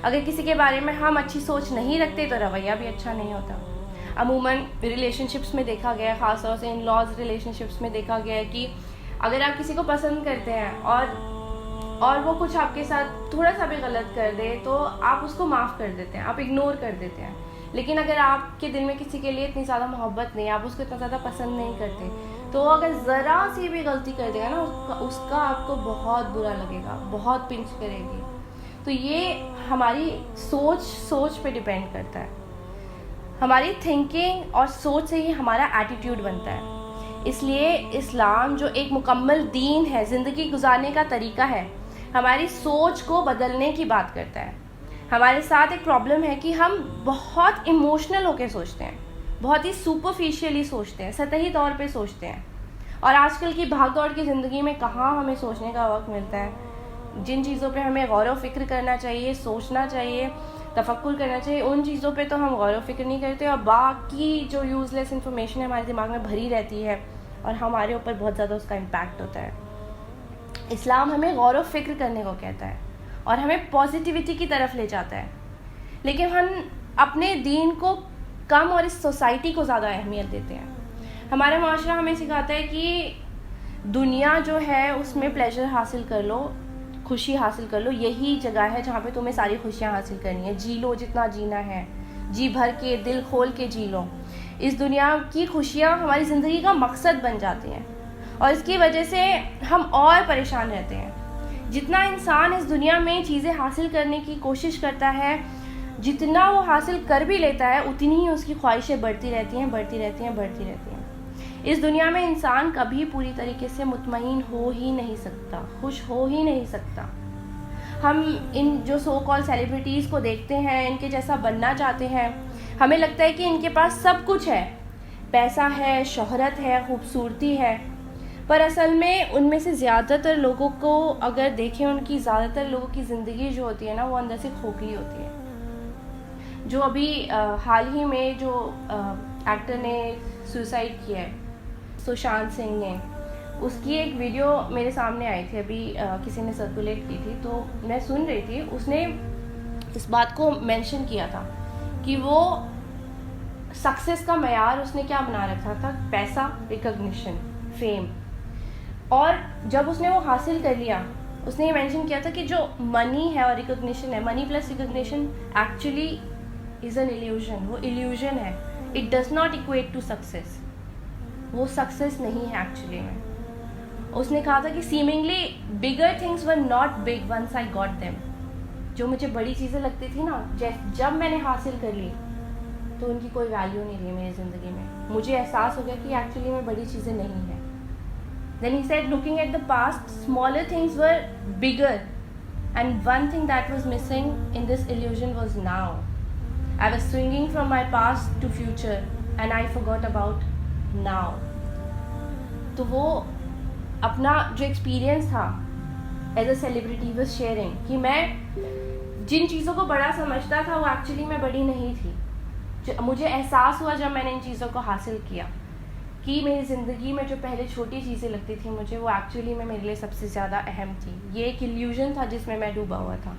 اگر کسی کے بارے میں ہم اچھی سوچ نہیں رکھتے تو رویہ بھی اچھا نہیں ہوتا. عموماً ریلیشن شپس میں دیکھا گیا ہے, خاص طور سے ان لاز ریلیشن شپس میں دیکھا گیا ہے کہ اگر آپ کسی کو پسند کرتے ہیں اور وہ کچھ آپ کے ساتھ تھوڑا سا بھی غلط کر دے تو آپ اس کو معاف کر دیتے ہیں, آپ اگنور کر دیتے ہیں. لیکن اگر آپ کے دل میں کسی کے لیے اتنی زیادہ محبت نہیں, آپ اس کو اتنا زیادہ پسند نہیں کرتے, تو اگر ذرا سی بھی غلطی کر دے گا نا اس کا آپ کو بہت برا لگے گا, بہت پنچ کرے گی. تو یہ ہماری سوچ پہ ڈیپینڈ کرتا ہے. ہماری تھنکنگ اور سوچ سے ہی ہمارا ایٹیٹیوڈ بنتا ہے. اس لیے اسلام جو ایک مکمل دین ہے, زندگی گزارنے کا طریقہ ہے, ہماری سوچ کو بدلنے کی بات کرتا ہے. ہمارے ساتھ ایک پرابلم ہے کہ ہم بہت ایموشنل ہو کے سوچتے ہیں, بہت ہی سپرفیشیلی سوچتے ہیں, سطحی طور پہ سوچتے ہیں. اور آج کل کی بھاگ دوڑ کی زندگی میں کہاں ہمیں سوچنے کا وقت ملتا ہے. جن چیزوں پہ ہمیں غور و فکر کرنا چاہیے, سوچنا چاہیے, تفکر کرنا چاہیے, ان چیزوں پہ تو ہم غور و فکر نہیں کرتے, اور باقی جو یوز لیس انفارمیشن ہے ہمارے دماغ میں بھری رہتی ہے اور ہمارے اوپر بہت زیادہ اس کا امپیکٹ ہوتا ہے. اسلام ہمیں غور و فکر کرنے کو کہتا ہے اور ہمیں پازیٹیوٹی کی طرف لے جاتا ہے. لیکن ہم اپنے دین کو کم اور اس سوسائٹی کو زیادہ اہمیت دیتے ہیں. ہمارا معاشرہ ہمیں سکھاتا ہے کہ دنیا جو ہے اس میں پلیجر حاصل کر لو, خوشی حاصل کر لو, یہی جگہ ہے جہاں پہ تمہیں ساری خوشیاں حاصل کرنی ہے. جی لو جتنا جینا ہے, جی بھر کے, دل کھول کے جی لو. اس دنیا کی خوشیاں ہماری زندگی کا مقصد بن جاتی ہیں اور اس کی وجہ سے ہم اور پریشان رہتے ہیں. جتنا انسان اس دنیا میں چیزیں حاصل کرنے کی کوشش کرتا ہے, جتنا وہ حاصل کر بھی لیتا ہے, اتنی ہی اس کی خواہشیں بڑھتی رہتی ہیں. اس دنیا میں انسان کبھی پوری طریقے سے مطمئن ہو ہی نہیں سکتا, خوش ہو ہی نہیں سکتا. ہم ان جو سو کال سیلیبریٹیز کو دیکھتے ہیں, ان کے جیسا بننا چاہتے ہیں. ہمیں لگتا ہے کہ ان کے پاس سب کچھ ہے, پیسہ ہے, شہرت ہے, خوبصورتی ہے. پر اصل میں ان میں سے زیادہ تر لوگوں کو اگر دیکھیں, ان کی زیادہ تر لوگوں کی زندگی جو ہوتی ہے نا وہ اندر سے کھوکھلی ہوتی ہے. جو ابھی حال ہی میں جو ایکٹر نے سوسائڈ کیا ہے, سشانت سنگھ نے, اس کی ایک ویڈیو میرے سامنے آئی تھی, ابھی کسی نے سرکولیٹ کی تھی, تو میں سن رہی تھی. اس نے اس بات کو مینشن کیا تھا کہ وہ سکسیس کا معیار اس نے کیا بنا رکھا تھا, پیسہ, ریکگنیشن, فیم. اور جب اس نے وہ حاصل کر لیا, اس نے یہ مینشن کیا تھا کہ جو منی ہے اور ریکگنیشن ہے, money plus recognition actually is an illusion, وہ ایلیوژن ہے. It does not equate to success, وہ سکسیس نہیں ہے ایکچولی میں. اس نے کہا تھا کہ seemingly bigger things were not big once I got them. جو مجھے بڑی چیزیں لگتی تھی نا, جب میں نے حاصل کر لی تو ان کی کوئی ویلیو نہیں رہی میری زندگی میں. مجھے احساس ہو گیا کہ ایکچولی میں بڑی چیزیں نہیں ہیں. Then he said, looking at the past, smaller things were bigger, and one thing that was missing in this illusion was now. I was swinging from my past to future, and I forgot about now. تو وہ اپنا جو experience تھا as a celebrity was sharing کہ میں جن چیزوں کو بڑا سمجھتا تھا وہ ایکچولی میں بڑی نہیں تھی. مجھے احساس ہوا جب میں نے ان چیزوں کو حاصل کیا کہ میری زندگی میں جو پہلے چھوٹی چیزیں لگتی تھیں مجھے, وہ ایکچولی میں میرے لیے سب سے زیادہ اہم تھی. یہ ایک ایلیوژن تھا جس میں ڈوبا ہوا تھا,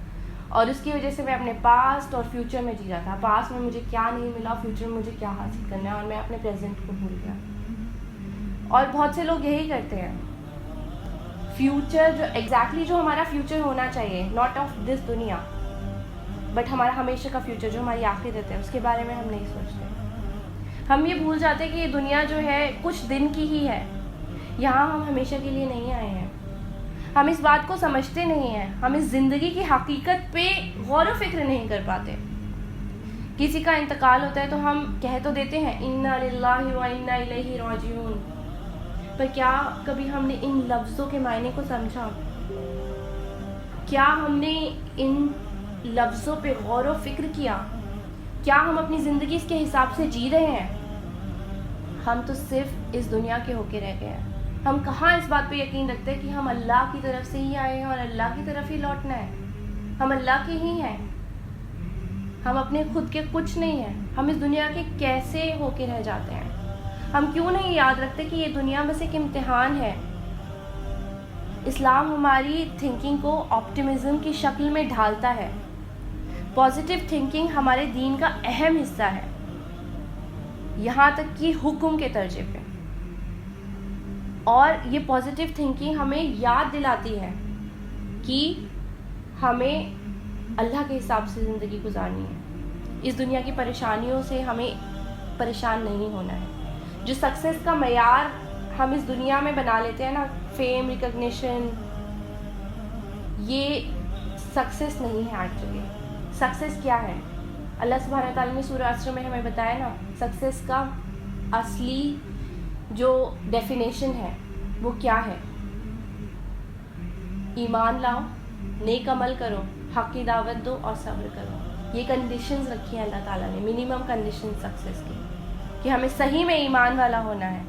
اور اس کی وجہ سے میں اپنے پاسٹ اور فیوچر میں جی رہا تھا. پاسٹ میں مجھے کیا نہیں ملا, فیوچر میں مجھے کیا حاصل کرنا ہے, اور میں اپنے پریزنٹ کو بھول گیا. اور بہت سے لوگ یہی کرتے ہیں. فیوچر جو ایگزیکٹلی جو ہمارا فیوچر ہونا چاہیے, ناٹ آف دس دنیا بٹ ہمارا ہمیشہ کا فیوچر جو ہماری آخرت ہے, اس کے بارے میں ہم نہیں سوچتے. ہم یہ بھول جاتے ہیں کہ یہ دنیا جو ہے کچھ دن کی ہی ہے, یہاں ہم ہمیشہ کے لیے نہیں آئے ہیں. ہم اس بات کو سمجھتے نہیں ہیں, ہم اس زندگی کی حقیقت پہ غور و فکر نہیں کر پاتے. کسی کا انتقال ہوتا ہے تو ہم کہہ تو دیتے ہیں انا للہ و انا الیہ راجعون, پر کیا کبھی ہم نے ان لفظوں کے معنی کو سمجھا؟ کیا ہم نے ان لفظوں پہ غور و فکر کیا؟ کیا ہم اپنی زندگی اس کے حساب سے جی رہے ہیں؟ ہم تو صرف اس دنیا کے ہو کے رہ گئے ہیں. ہم کہاں اس بات پہ یقین رکھتے ہیں کہ ہم اللہ کی طرف سے ہی آئے ہیں اور اللہ کی طرف ہی لوٹنا ہے, ہم اللہ کے ہی ہیں. ہم اپنے خود کے کچھ نہیں ہیں. ہم اس دنیا کے کیسے ہو کے رہ جاتے ہیں؟ ہم کیوں نہیں یاد رکھتے کہ یہ دنیا بس ایک امتحان ہے؟ اسلام ہماری تھنکنگ کو آپٹمزم کی شکل میں ڈھالتا ہے. پازیٹیو تھنکنگ ہمارے دین کا اہم حصہ ہے، یہاں تک کہ حکم کے درجے پہ. اور یہ پازیٹیو تھنکنگ ہمیں یاد دلاتی ہے کہ ہمیں اللہ کے حساب سے زندگی گزارنی ہے. اس دنیا کی پریشانیوں سے ہمیں پریشان نہیں ہونا ہے. جو سکسیس کا معیار ہم اس دنیا میں بنا لیتے ہیں نا، فیم، ریکگنیشن، یہ سکسیس نہیں ہے. ایکچولی سکسیس کیا ہے؟ اللہ سبحانہ تعالیٰ نے سورہ عصر میں ہمیں بتایا نا، سکسیس کا اصلی جو ڈیفینیشن ہے وہ کیا ہے؟ ایمان لاؤ، نیک عمل کرو، حق کی دعوت دو اور صبر کرو. یہ کنڈیشنز رکھی ہیں اللہ تعالیٰ نے، منیمم کنڈیشن سکسیس کی، کہ ہمیں صحیح میں ایمان والا ہونا ہے،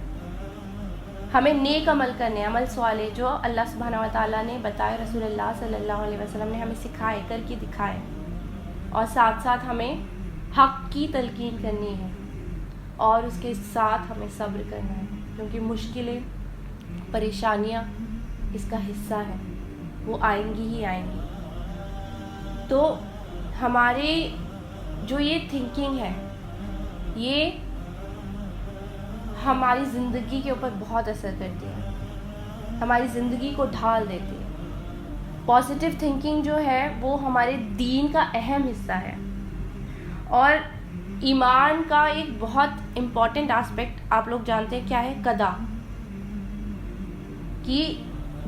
ہمیں نیک عمل کرنے، عمل صالح جو اللہ سبحانہ و تعالیٰ نے بتائے، رسول اللہ صلی اللہ علیہ وسلم نے ہمیں سکھائے، کر کے دکھائے. اور ساتھ ساتھ ہمیں حق کی تلقین کرنی ہے اور اس کے ساتھ ہمیں صبر کرنا ہے، کیونکہ مشکلیں، پریشانیاں اس کا حصہ ہے، وہ آئیں گی ہی آئیں گی. تو ہمارے جو یہ تھنکنگ ہے، یہ ہماری زندگی کے اوپر بہت اثر کرتی ہے، ہماری زندگی کو ڈھال دیتی ہے. پازیٹیو تھنکنگ جو ہے وہ ہمارے دین کا اہم حصہ ہے. اور ایمان کا ایک بہت امپورٹنٹ آسپیکٹ آپ لوگ جانتے ہیں کیا ہے؟ قضا. کہ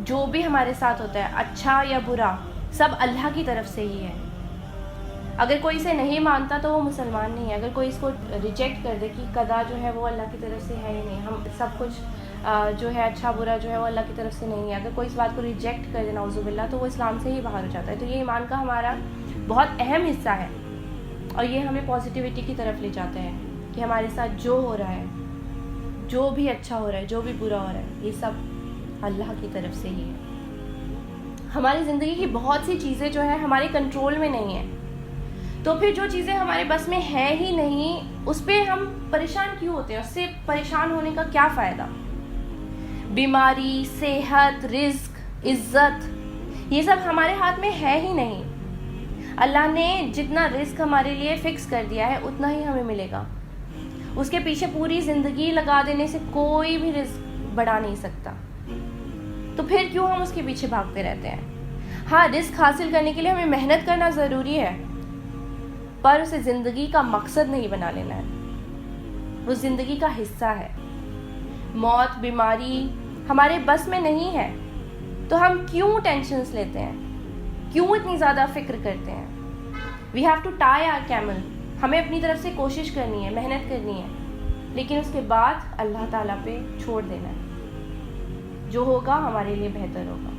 جو بھی ہمارے ساتھ ہوتا ہے، اچھا یا برا، سب اللہ کی طرف سے ہی ہے. اگر کوئی اسے نہیں مانتا تو وہ مسلمان نہیں ہے. اگر کوئی اس کو ریجیکٹ کر دے کہ قضا جو ہے وہ اللہ کی طرف سے ہے ہی نہیں، ہم سب کچھ جو ہے اچھا برا جو ہے وہ اللہ کی طرف سے نہیں ہے، اگر کوئی اس بات کو ریجیکٹ کر دے نعوذ باللہ، تو وہ اسلام سے ہی باہر ہو جاتا ہے. تو یہ ایمان کا ہمارا بہت اہم حصہ ہے، اور یہ ہمیں پازیٹیوٹی کی طرف لے جاتا ہے کہ ہمارے ساتھ جو ہو رہا ہے، جو بھی اچھا ہو رہا ہے، جو بھی برا ہو رہا ہے، یہ سب اللہ کی طرف سے ہی ہے. ہماری زندگی کی بہت سی چیزیں جو ہے ہمارے کنٹرول میں نہیں ہیں، تو پھر جو چیزیں ہمارے بس میں ہے ہی نہیں، اس پہ ہم پریشان کیوں ہوتے ہیں؟ اس سے پریشان ہونے کا کیا فائدہ؟ بیماری، صحت، رزق، عزت، یہ سب ہمارے ہاتھ میں ہے ہی نہیں. اللہ نے جتنا رزق ہمارے لیے فکس کر دیا ہے اتنا ہی ہمیں ملے گا. اس کے پیچھے پوری زندگی لگا دینے سے کوئی بھی رزق بڑھا نہیں سکتا. تو پھر کیوں ہم اس کے پیچھے بھاگتے رہتے ہیں؟ ہاں، رزق حاصل کرنے کے لیے ہمیں محنت کرنا ضروری ہے، پر اسے زندگی کا مقصد نہیں بنا لینا ہے. وہ زندگی کا حصہ ہے. موت، بیماری ہمارے بس میں نہیں ہے، تو ہم کیوں ٹینشنز لیتے ہیں؟ کیوں اتنی زیادہ فکر کرتے ہیں؟ We have to tie our camel. ہمیں اپنی طرف سے کوشش کرنی ہے، محنت کرنی ہے، لیکن اس کے بعد اللہ تعالیٰ پہ چھوڑ دینا ہے. جو ہوگا ہمارے لیے بہتر ہوگا.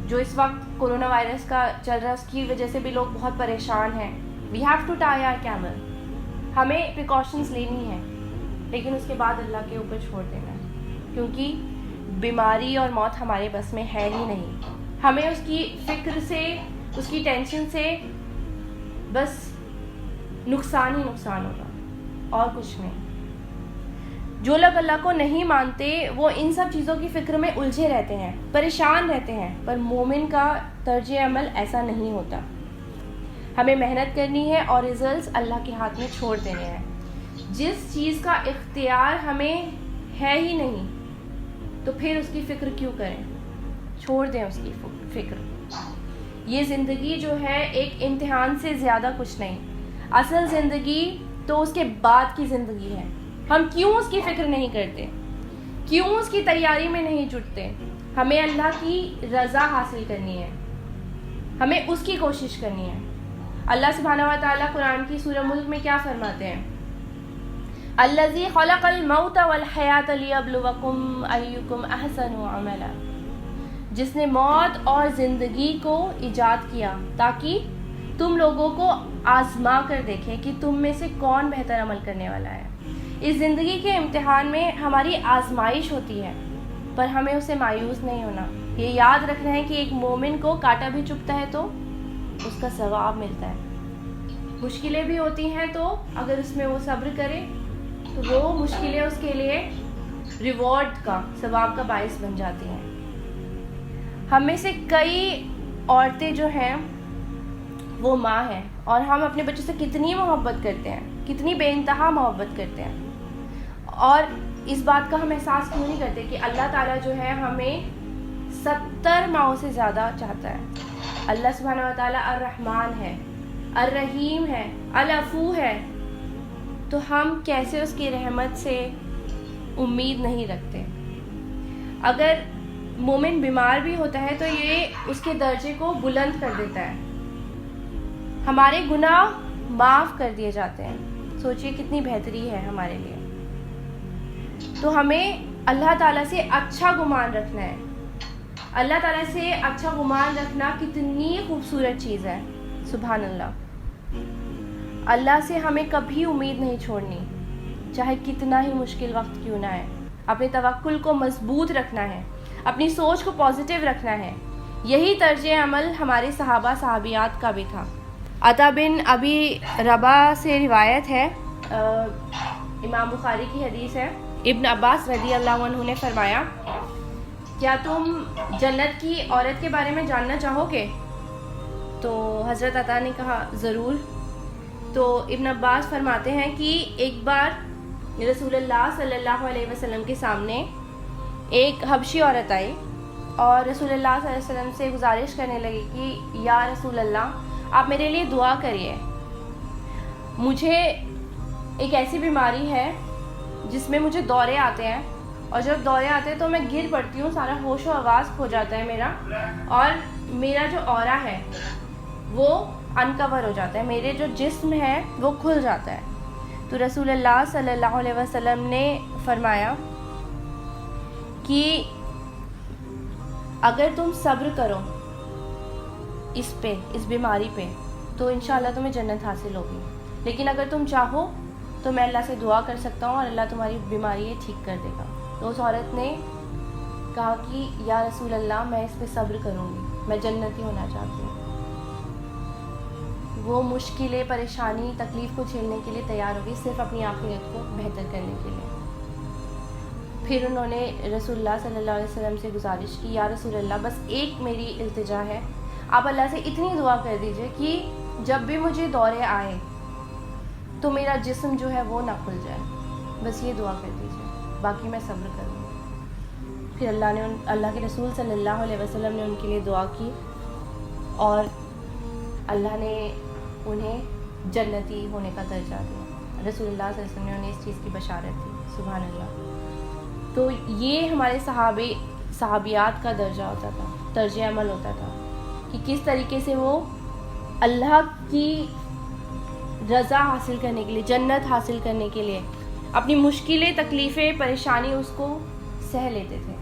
جو اس وقت کورونا وائرس کا چل رہا ہے، اس کی وجہ سے بھی لوگ بہت پریشان ہیں. We have to tie our camel. ہمیں پریکاشنز لینی ہے، لیکن اس کے بعد اللہ کے اوپر چھوڑ دینا ہے، کیونکہ بیماری اور موت ہمارے بس میں ہے ہی نہیں. ہمیں اس کی فکر سے، اس کی ٹینشن سے بس نقصان ہی نقصان ہوگا، اور کچھ نہیں. جو لوگ اللہ کو نہیں مانتے وہ ان سب چیزوں کی فکر میں الجھے رہتے ہیں، پریشان رہتے ہیں، پر مومن کا طرز عمل ایسا نہیں ہوتا. ہمیں محنت کرنی ہے اور ریزلٹس اللہ کے ہاتھ میں چھوڑ دینے ہیں. جس چیز کا اختیار ہمیں ہے ہی نہیں، تو پھر اس کی فکر کیوں کریں؟ چھوڑ دیں اس کی فکر. یہ زندگی جو ہے ایک امتحان سے زیادہ کچھ نہیں. اصل زندگی تو اس کے بعد کی زندگی ہے. ہم کیوں اس کی فکر نہیں کرتے؟ کیوں اس کی تیاری میں نہیں جٹتے؟ ہمیں اللہ کی رضا حاصل کرنی ہے، ہمیں اس کی کوشش کرنی ہے. اللہ سبحانہ و تعالیٰ قرآن کی سورہ ملک میں کیا فرماتے ہیں؟ الذی خلق الموت والحیات لیبلوکم ایکم احسن عملا. جس نے موت اور زندگی کو ایجاد کیا تاکہ تم لوگوں کو آزما کر دیکھیں کہ تم میں سے کون بہتر عمل کرنے والا ہے. اس زندگی کے امتحان میں ہماری آزمائش ہوتی ہے، پر ہمیں اسے مایوس نہیں ہونا. یہ یاد رکھنا ہے کہ ایک مومن کو کانٹا بھی چبھتا ہے تو اس کا ثواب ملتا ہے. مشکلیں بھی ہوتی ہیں تو اگر اس میں وہ صبر کرے تو وہ مشکلیں اس کے لیے ریوارڈ کا، ثواب کا باعث بن جاتی ہیں۔ ہم میں سے کئی عورتیں جو ہیں وہ ماں ہیں، اور ہم اپنے بچوں سے کتنی محبت کرتے ہیں، کتنی بے انتہا محبت کرتے ہیں، اور اس بات کا ہم احساس کیوں نہیں کرتے کہ اللہ تعالیٰ جو ہے ہمیں 70 ماؤں سے زیادہ چاہتا ہے۔ اللہ سبحانہ و تعالیٰ الرحمن ہے، الرحیم ہے، العفو ہے، تو ہم کیسے اس کی رحمت سے امید نہیں رکھتے؟ اگر مومن بیمار بھی ہوتا ہے تو یہ اس کے درجے کو بلند کر دیتا ہے، ہمارے گناہ معاف کر دیے جاتے ہیں۔ سوچئے کتنی بہتری ہے ہمارے لیے۔ تو ہمیں اللہ تعالیٰ سے اچھا گمان رکھنا ہے۔ اللہ تعالیٰ سے اچھا گمان رکھنا کتنی خوبصورت چیز ہے، سبحان اللہ۔ اللہ سے ہمیں کبھی امید نہیں چھوڑنی، چاہے کتنا ہی مشکل وقت کیوں نہ ہے۔ اپنے توکل کو مضبوط رکھنا ہے، اپنی سوچ کو پازیٹیو رکھنا ہے۔ یہی طرز عمل ہمارے صحابہ صحابیات کا بھی تھا۔ عطا بن ابی رباح سے روایت ہے، امام بخاری کی حدیث ہے، ابن عباس رضی اللہ عنہ نے فرمایا، کیا تم جنت کی عورت کے بارے میں جاننا چاہو گے؟ تو حضرت عطا نے کہا ضرور۔ تو ابن عباس فرماتے ہیں کہ ایک بار رسول اللہ صلی اللہ علیہ وسلم کے سامنے ایک حبشی عورت آئی اور رسول اللہ صلی اللہ علیہ وسلم سے گزارش کرنے لگی کہ یا رسول اللہ آپ میرے لیے دعا کریے، مجھے ایک ایسی بیماری ہے جس میں مجھے دورے آتے ہیں، اور جب دورے آتے ہیں تو میں گر پڑتی ہوں، سارا ہوش و حواس کھو جاتا ہے میرا، اور میرا جو اورا ہے وہ انکور ہو جاتا ہے، میرے جو جسم ہے وہ کھل جاتا ہے۔ تو رسول اللہ صلی اللہ علیہ وسلم نے فرمایا کہ اگر تم صبر کرو اس بیماری پہ تو انشاءاللہ تمہیں جنت حاصل ہوگی، لیکن اگر تم چاہو تو میں اللہ سے دعا کر سکتا ہوں اور اللہ تمہاری بیماری یہ ٹھیک کر دے گا۔ تو اس عورت نے کہا کہ یا رسول اللہ میں اس پہ صبر کروں گی، میں جنتی ہونا چاہتی ہوں۔ وہ مشکلیں، پریشانی، تکلیف کو جھیلنے کے لیے تیار ہو گئی، صرف اپنی آخرت کو بہتر کرنے کے لیے۔ پھر انہوں نے رسول اللہ صلی اللہ علیہ وسلم سے گزارش کی، یا رسول اللہ بس ایک میری التجا ہے، آپ اللہ سے اتنی دعا کر دیجئے کہ جب بھی مجھے دورے آئے تو میرا جسم جو ہے وہ نہ کھل جائے، بس یہ دعا کر دیجئے، باقی میں صبر کروں گی۔ پھر اللہ کے رسول صلی اللہ علیہ وسلم نے ان کے لیے دعا کی اور اللہ نے انہیں جنتی ہونے کا درجہ دیا۔ رسول اللہ صلی اللہ علیہ وسلم نے انہیں اس چیز کی بشارت دی، سبحان اللہ۔ تو یہ ہمارے صحابیات کا درجہ ہوتا تھا، طرز عمل ہوتا تھا کہ کس طریقے سے وہ اللہ کی رضا حاصل کرنے کے لیے، جنت حاصل کرنے کے لیے اپنی مشکلیں، تکلیفیں، پریشانی اس کو سہ لیتے تھے،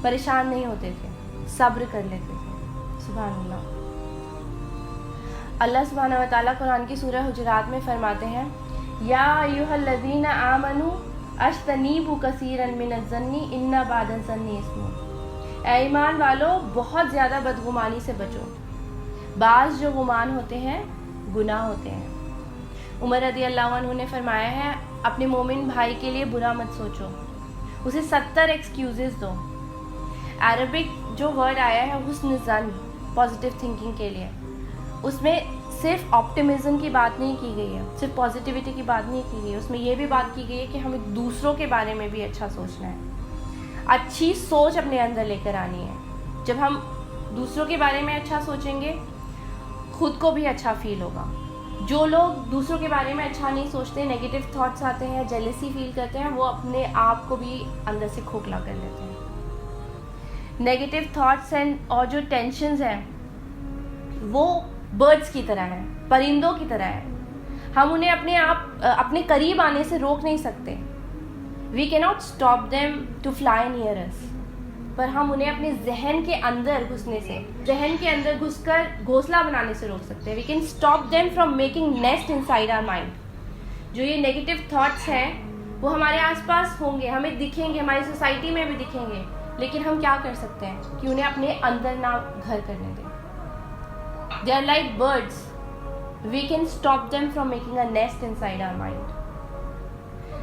پریشان نہیں ہوتے تھے، صبر کر لیتے تھے، سبحان اللہ۔ اللہ سبحانہ و تعالیٰ قرآن کی سورہ حجرات میں فرماتے ہیں، یا ایھا الذین آمنوا اجتنبوا کثیرا من الظن ان بعض الظن اثم۔ اے ایمان والو بہت زیادہ بدگمانی سے بچو، بعض جو گمان ہوتے ہیں گناہ ہوتے ہیں۔ عمر رضی اللہ عنہ نے فرمایا ہے، اپنے مومن بھائی کے لیے برا مت سوچو، اسے 70 ایکسکیوزز دو۔ عربک جو ورڈ آیا ہے حسن ظن، پازیٹیو تھنکنگ کے لیے، اس میں صرف آپٹیمزم کی بات نہیں کی گئی ہے، صرف پازیٹیوٹی کی بات نہیں کی گئی ہے، اس میں یہ بھی بات کی گئی ہے کہ ہمیں دوسروں کے بارے میں بھی اچھا سوچنا ہے، اچھی سوچ اپنے اندر لے کر آنی ہے۔ جب ہم دوسروں کے بارے میں اچھا سوچیں گے خود کو بھی اچھا فیل ہوگا۔ جو لوگ دوسروں کے بارے میں اچھا نہیں سوچتے، نیگیٹو تھاٹس آتے ہیں، جیلسی فیل کرتے ہیں، وہ اپنے آپ کو بھی اندر سے کھوکھلا کر لیتے ہیں۔ نیگیٹو تھاٹس اور جو ٹینشنز ہیں وہ برڈز کی طرح ہیں، پرندوں کی طرح ہیں، ہم انہیں اپنے قریب آنے سے روک نہیں سکتے۔ We can not stop them to fly near us, پر ہم انہیں اپنے ذہن کے اندر گھسنے سے، ذہن کے اندر گھس کر گھونسلہ بنانے سے روک سکتے ہیں۔ We can stop them from making nest inside our mind. جو یہ نیگیٹو تھاٹس ہیں وہ ہمارے آس پاس ہوں گے، ہمیں دکھیں گے، ہماری سوسائٹی میں بھی دکھیں گے، لیکن ہم کیا کر سکتے ہیں کہ انہیں اپنے اندر نہ گھر کرنے دیں۔ They are like birds, we can stop them from making a nest inside our mind.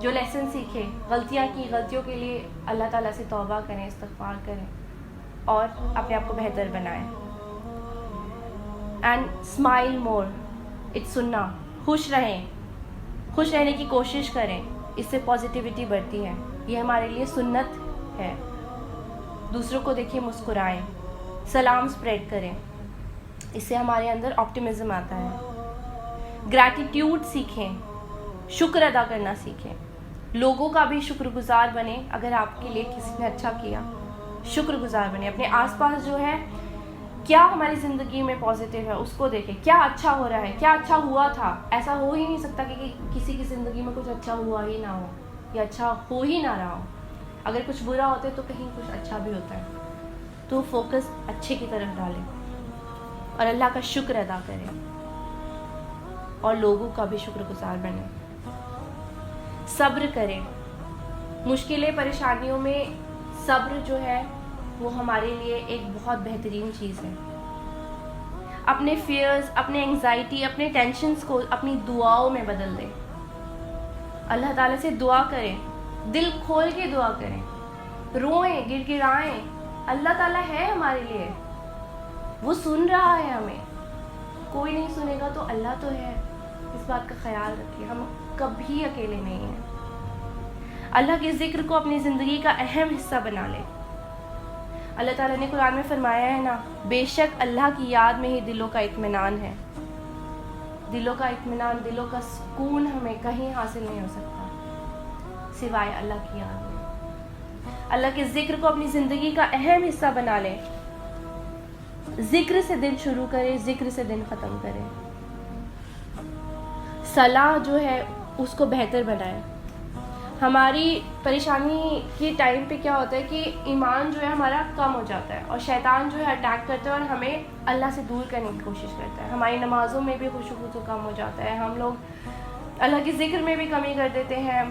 جو لیسن سیکھے، غلطیاں کی، غلطیوں کے لیے اللہ تعالیٰ سے توبہ کریں، استغفار کریں اور اپنے آپ کو بہتر بنائیں. اینڈ اسمائل مور، اٹس سننا، خوش رہیں، خوش رہنے کی کوشش کریں، اس سے پازیٹیوٹی بڑھتی ہے. یہ ہمارے لیے سنت ہے. دوسروں کو دیکھیں، مسکرائیں، سلام اسپریڈ کریں، اس سے ہمارے اندر آپٹیمزم آتا ہے. گریٹیٹیوڈ سیکھیں، شکر ادا کرنا سیکھیں. لوگوں کا بھی شکر گزار بنیں. اگر آپ کے لیے کسی نے اچھا کیا، شکر گزار بنیں. اپنے آس پاس جو ہے کیا ہماری زندگی میں پازیٹیو ہے اس کو دیکھیں، کیا اچھا ہو رہا ہے، کیا اچھا ہوا تھا. ایسا ہو ہی نہیں سکتا کہ کسی کی زندگی میں کچھ اچھا ہوا ہی نہ ہو یا اچھا ہو ہی نہ رہا ہو. اگر کچھ برا ہوتا ہے تو کہیں کچھ اچھا بھی ہوتا ہے. تو فوکس اچھے کی طرف ڈالیں اور اللہ کا شکر ادا کریں اور لوگوں کا بھی شکر گزار بنیں. صبر کریں. مشکلیں، پریشانیوں میں صبر جو ہے وہ ہمارے لیے ایک بہت بہترین چیز ہے. اپنے فیئرز، اپنے انگزائٹی، اپنے ٹینشنز کو اپنی دعاؤں میں بدل دیں. اللہ تعالیٰ سے دعا کریں، دل کھول کے دعا کریں، روئیں، گر گرائیں. اللہ تعالیٰ ہے ہمارے لیے، وہ سن رہا ہے ہمیں. کوئی نہیں سنے گا تو اللہ تو ہے. اس بات کا خیال رکھیے، ہم کبھی اکیلے نہیں ہیں. اللہ کے ذکر کو اپنی زندگی کا اہم حصہ بنا لیں. اللہ تعالیٰ نے قرآن میں فرمایا ہے نا، بے شک اللہ کی یاد میں ہی دلوں کا اطمینان ہے. دلوں کا اطمینان، دلوں کا سکون ہمیں کہیں حاصل نہیں ہو سکتا سوائے اللہ کی یاد میں. اللہ کے ذکر کو اپنی زندگی کا اہم حصہ بنا لیں. ذکر سے دن شروع کریں، ذکر سے دن ختم کریں. صلاح جو ہے اس کو بہتر بنائیں. ہماری پریشانی کے ٹائم پہ کیا ہوتا ہے کہ ایمان جو ہے ہمارا کم ہو جاتا ہے اور شیطان جو ہے اٹیک کرتا ہے اور ہمیں اللہ سے دور کرنے کی کوشش کرتا ہے. ہماری نمازوں میں بھی خشوع تو کم ہو جاتا ہے. ہم لوگ اللہ کے ذکر میں بھی کمی کر دیتے ہیں.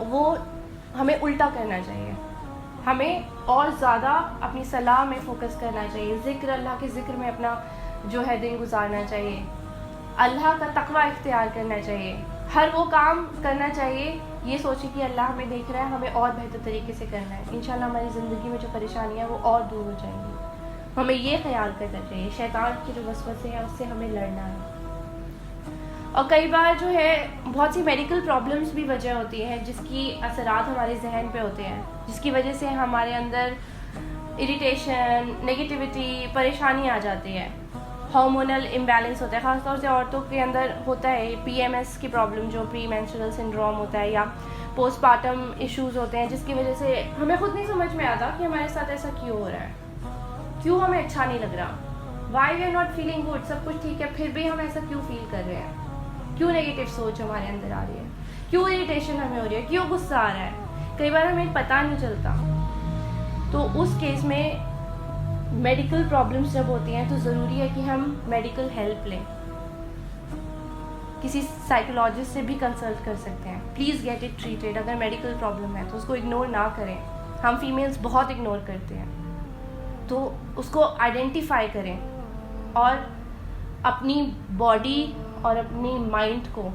وہ ہمیں الٹا کرنا چاہیے. ہمیں اور زیادہ اپنی صلاح میں فوکس کرنا چاہیے. ذکر، اللہ کے ذکر میں اپنا جو ہے دن گزارنا چاہیے. اللہ کا تقوی اختیار کرنا چاہیے. ہر وہ کام کرنا چاہیے یہ سوچیں کہ اللہ ہمیں دیکھ رہا ہے، ہمیں اور بہتر طریقے سے کرنا ہے. انشاءاللہ ہماری زندگی میں جو پریشانیاں ہیں وہ اور دور ہو جائیں گی. ہمیں یہ خیال کرنا چاہیے شیطان کے جو وسوسے ہیں اس سے ہمیں لڑنا ہے. اور کئی بار جو ہے بہت سی میڈیکل پرابلمس بھی وجہ ہوتی ہیں جس کی اثرات ہمارے ذہن پہ ہوتے ہیں، جس کی وجہ سے ہمارے اندر اریٹیشن، نیگیٹیوٹی، پریشانی آ جاتی ہے. ہارمونل امبیلنس ہوتا ہے، خاص طور سے عورتوں کے اندر ہوتا ہے پی ایم ایس کی پرابلم، جو پری مینسٹرل سنڈروم ہوتا ہے، یا پوسٹ پارٹم ایشوز ہوتے ہیں، جس کی وجہ سے ہمیں خود نہیں سمجھ میں آتا کہ ہمارے ساتھ ایسا کیوں ہو رہا ہے، کیوں ہمیں اچھا نہیں لگ رہا، why we are not feeling good. سب کچھ ٹھیک ہے پھر بھی ہم ایسا کیوں فیل کر رہے ہیں، کیوں نیگیٹو سوچ ہمارے اندر آ رہی ہے، کیوں اریٹیشن ہمیں ہو رہی ہے، کیوں غصہ آ رہا ہے. کئی بار ہمیں پتہ نہیں چلتا. تو اس کیس میں میڈیکل پرابلمس جب ہوتی ہیں تو ضروری ہے کہ ہم میڈیکل ہیلپ لیں. کسی سائیکولوجسٹ سے بھی کنسلٹ کر سکتے ہیں. Please get it treated. اگر میڈیکل پرابلم ہے تو اس کو اگنور نہ کریں. ہم فیمیلز بہت اگنور کرتے ہیں. تو اس کو آئیڈینٹیفائی کریں اور اپنی باڈی اور اپنی مائنڈ کو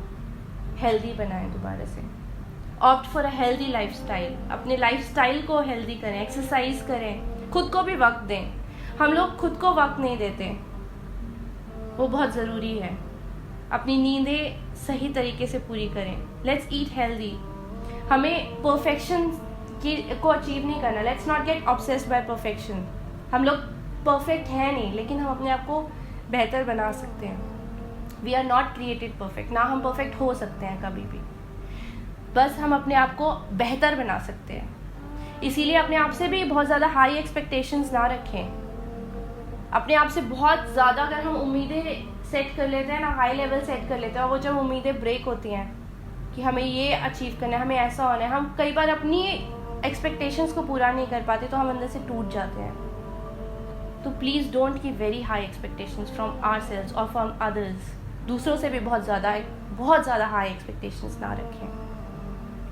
ہیلدی بنائیں. دوبارہ سے opt for a healthy life style. اپنے لائف اسٹائل کو ہیلدی کریں، ایکسرسائز کریں، خود کو بھی وقت دیں. ہم لوگ خود کو وقت نہیں دیتے، وہ بہت ضروری ہے. اپنی نیندیں صحیح طریقے سے پوری کریں. Let's eat healthy. ہمیں پرفیکشن کو اچیو نہیں کرنا. Let's not get obsessed by perfection. ہم لوگ پرفیکٹ ہیں نہیں، لیکن ہم اپنے آپ کو بہتر بنا سکتے ہیں. We are not created perfect. نہ ہم پرفیکٹ ہو سکتے ہیں کبھی بھی، بس ہم اپنے آپ کو بہتر بنا سکتے ہیں. اسی لیے اپنے آپ سے بھی بہت زیادہ ہائی ایکسپیکٹیشنز نہ رکھیں. اپنے آپ سے بہت زیادہ اگر ہم امیدیں سیٹ کر لیتے ہیں نا، ہائی لیول سیٹ کر لیتے ہیں، اور وہ جب امیدیں بریک ہوتی ہیں کہ ہمیں یہ اچیو کرنا ہے، ہمیں ایسا ہونا ہے، ہم کئی بار اپنی ایکسپیکٹیشنز کو پورا نہیں کر پاتے تو ہم اندر سے ٹوٹ جاتے ہیں. تو please don't keep very high expectations from ourselves اور فرام ادرز. دوسروں سے بھی بہت زیادہ ہائی ایکسپیکٹیشنز نہ رکھیں.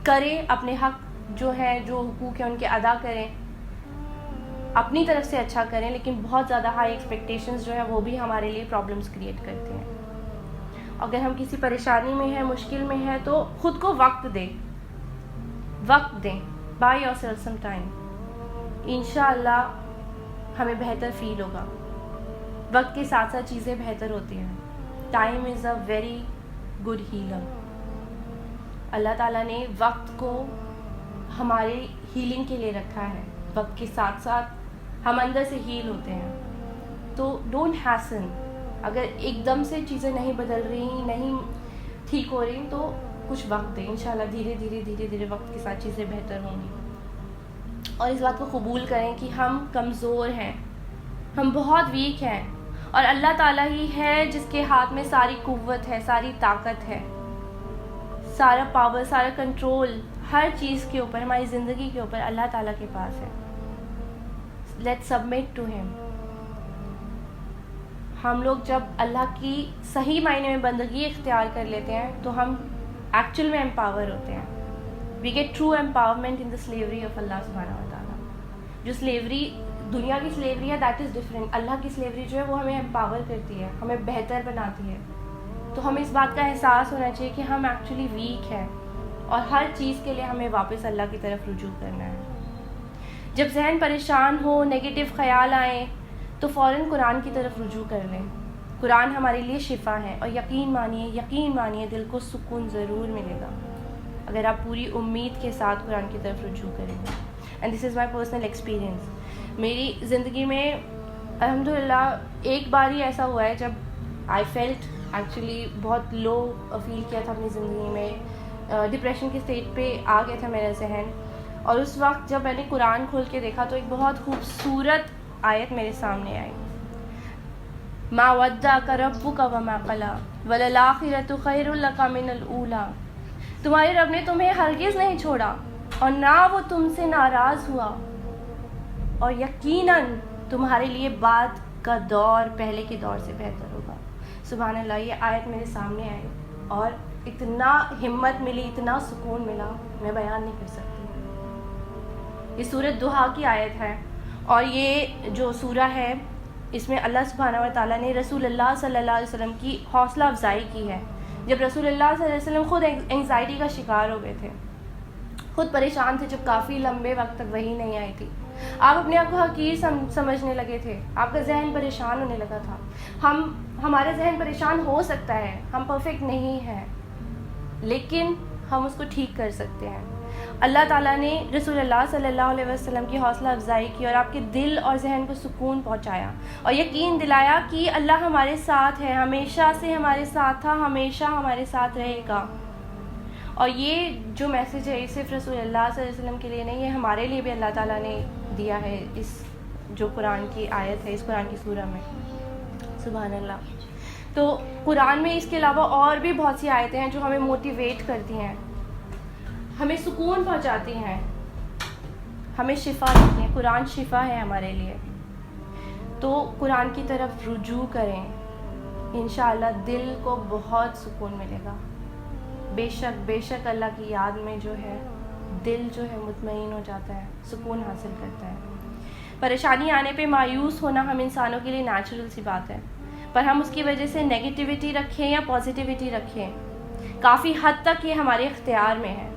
کریں اپنے حق جو ہے، جو حقوق ہیں ان کے ادا کریں، اپنی طرف سے اچھا کریں، لیکن بہت زیادہ ہائی ایکسپیکٹیشنز جو ہے وہ بھی ہمارے لیے پرابلمس کریٹ کرتے ہیں. اگر ہم کسی پریشانی میں ہیں، مشکل میں ہیں، تو خود کو وقت دیں. وقت دیں, by your self some time, انشاءاللہ ہمیں بہتر فیل ہوگا. وقت کے ساتھ ساتھ چیزیں بہتر ہوتی ہیں. Time is a very good healer. اللہ تعالیٰ نے وقت کو ہمارے ہیلنگ کے لیے رکھا ہے. وقت کے ساتھ ساتھ ہم اندر سے ہیل ہوتے ہیں. تو ڈونٹ ہیسن. اگر ایک دم سے چیزیں نہیں بدل رہی, نہیں ٹھیک ہو رہی, تو کچھ وقت دیں. انشاءاللہ دھیرے دھیرے وقت کے ساتھ چیزیں بہتر ہوں گی. اور اس بات کو قبول کریں کہ ہم کمزور ہیں, ہم بہت ویک ہیں, اور اللہ تعالیٰ ہی ہے جس کے ہاتھ میں ساری قوت ہے, ساری طاقت ہے, سارا پاور, سارا کنٹرول ہر چیز کے اوپر, ہماری زندگی کے اوپر اللہ تعالیٰ کے پاس ہے. لیٹس سبمٹ ٹو ہم. ہم لوگ جب اللہ کی صحیح معنی میں بندگی اختیار کر لیتے ہیں تو ہم ایکچوئل میں امپاور ہوتے ہیں. We get true empowerment in the slavery of اللہ سبحانہ و تعالیٰ. جو سلیوری دنیا کی سلیوری ہے دیٹ از ڈفرینٹ. اللہ کی سلیوری جو ہے وہ ہمیں امپاور کرتی ہے, ہمیں بہتر بناتی ہے. تو ہمیں اس بات کا احساس ہونا چاہیے کہ ہم ایکچولی ویک ہیں, اور ہر چیز کے لیے ہمیں واپس اللہ کی طرف رجوع کرنا ہے. جب ذہن پریشان ہو, نیگیٹو خیال آئیں, تو فوراً قرآن کی طرف رجوع کر لیں. قرآن ہمارے لیے شفا ہے, اور یقین مانیے دل کو سکون ضرور ملے گا اگر آپ پوری امید کے ساتھ قرآن کی طرف رجوع کریں گے. And this is my personal experience. میری زندگی میں الحمدللہ ایک بار ہی ایسا ہوا ہے جب آئی فیلٹ ایکچولی بہت لو فیل کیا تھا اپنی زندگی میں, ڈپریشن کے اسٹیج پہ آ گیا تھا میرا ذہن. اور اس وقت جب میں نے قرآن کھول کے دیکھا تو ایک بہت خوبصورت آیت میرے سامنے آئی. ما ودعک ربک وما قلی وللآخرۃ خیر لک من الاولی. تمہارے رب نے تمہیں ہرگز نہیں چھوڑا, اور نہ وہ تم سے ناراض ہوا, اور یقیناً تمہارے لیے بعد کا دور پہلے کے دور سے بہتر ہوگا. سبحان اللہ. یہ آیت میرے سامنے آئی اور اتنا ہمت ملی, اتنا سکون ملا, میں بیان نہیں کر سکتی. یہ سورۃ ضحیٰ کی آیت ہے, اور یہ جو سورہ ہے اس میں اللہ سبحانہ و تعالیٰ نے رسول اللہ صلی اللہ علیہ وسلم کی حوصلہ افزائی کی ہے. جب رسول اللہ صلی اللہ علیہ وسلم خود انگزائٹی کا شکار ہو گئے تھے, خود پریشان تھے, جب کافی لمبے وقت تک وحی نہیں آئی تھی, آپ اپنے آپ کو حقیر سمجھنے لگے تھے, آپ کا ذہن پریشان ہونے لگا تھا. ہمارا ذہن پریشان ہو سکتا ہے, ہم پرفیکٹ نہیں ہیں, لیکن ہم اس کو ٹھیک کر سکتے ہیں. اللہ تعالیٰ نے رسول اللہ صلی اللہ علیہ وسلم کی حوصلہ افزائی کی, اور آپ کے دل اور ذہن کو سکون پہنچایا, اور یقین دلایا کہ اللہ ہمارے ساتھ ہے, ہمیشہ سے ہمارے ساتھ تھا, ہمیشہ ہمارے ساتھ رہے گا. اور یہ جو میسیج ہے یہ صرف رسول اللہ صلی اللہ علیہ وسلم کے لیے نہیں ہے, ہمارے لیے بھی اللہ تعالیٰ نے دیا ہے اس جو قرآن کی آیت ہے, اس قرآن کی سورہ میں. سبحان اللہ. تو قرآن میں اس کے علاوہ اور بھی بہت سی آیتیں ہیں جو ہمیں موٹیویٹ کرتی ہیں, ہمیں سکون پہنچاتی ہیں, ہمیں شفا دیتی ہیں. قرآن شفا ہے ہمارے لیے. تو قرآن کی طرف رجوع کریں, انشاءاللہ دل کو بہت سکون ملے گا. بے شک اللہ کی یاد میں جو ہے دل جو ہے مطمئن ہو جاتا ہے, سکون حاصل کرتا ہے. پریشانی آنے پہ مایوس ہونا ہم انسانوں کے لیے نیچرل سی بات ہے, پر ہم اس کی وجہ سے نیگیٹیوٹی رکھیں یا پازیٹیوٹی رکھیں, کافی حد تک یہ ہمارے اختیار میں ہے,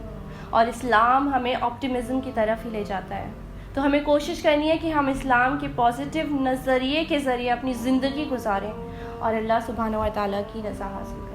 اور اسلام ہمیں آپٹیمزم کی طرف ہی لے جاتا ہے. تو ہمیں کوشش کرنی ہے کہ ہم اسلام کے پازیٹیو نظریے کے ذریعے اپنی زندگی گزاریں اور اللہ سبحانہ و تعالیٰ کی رضا حاصل کریں.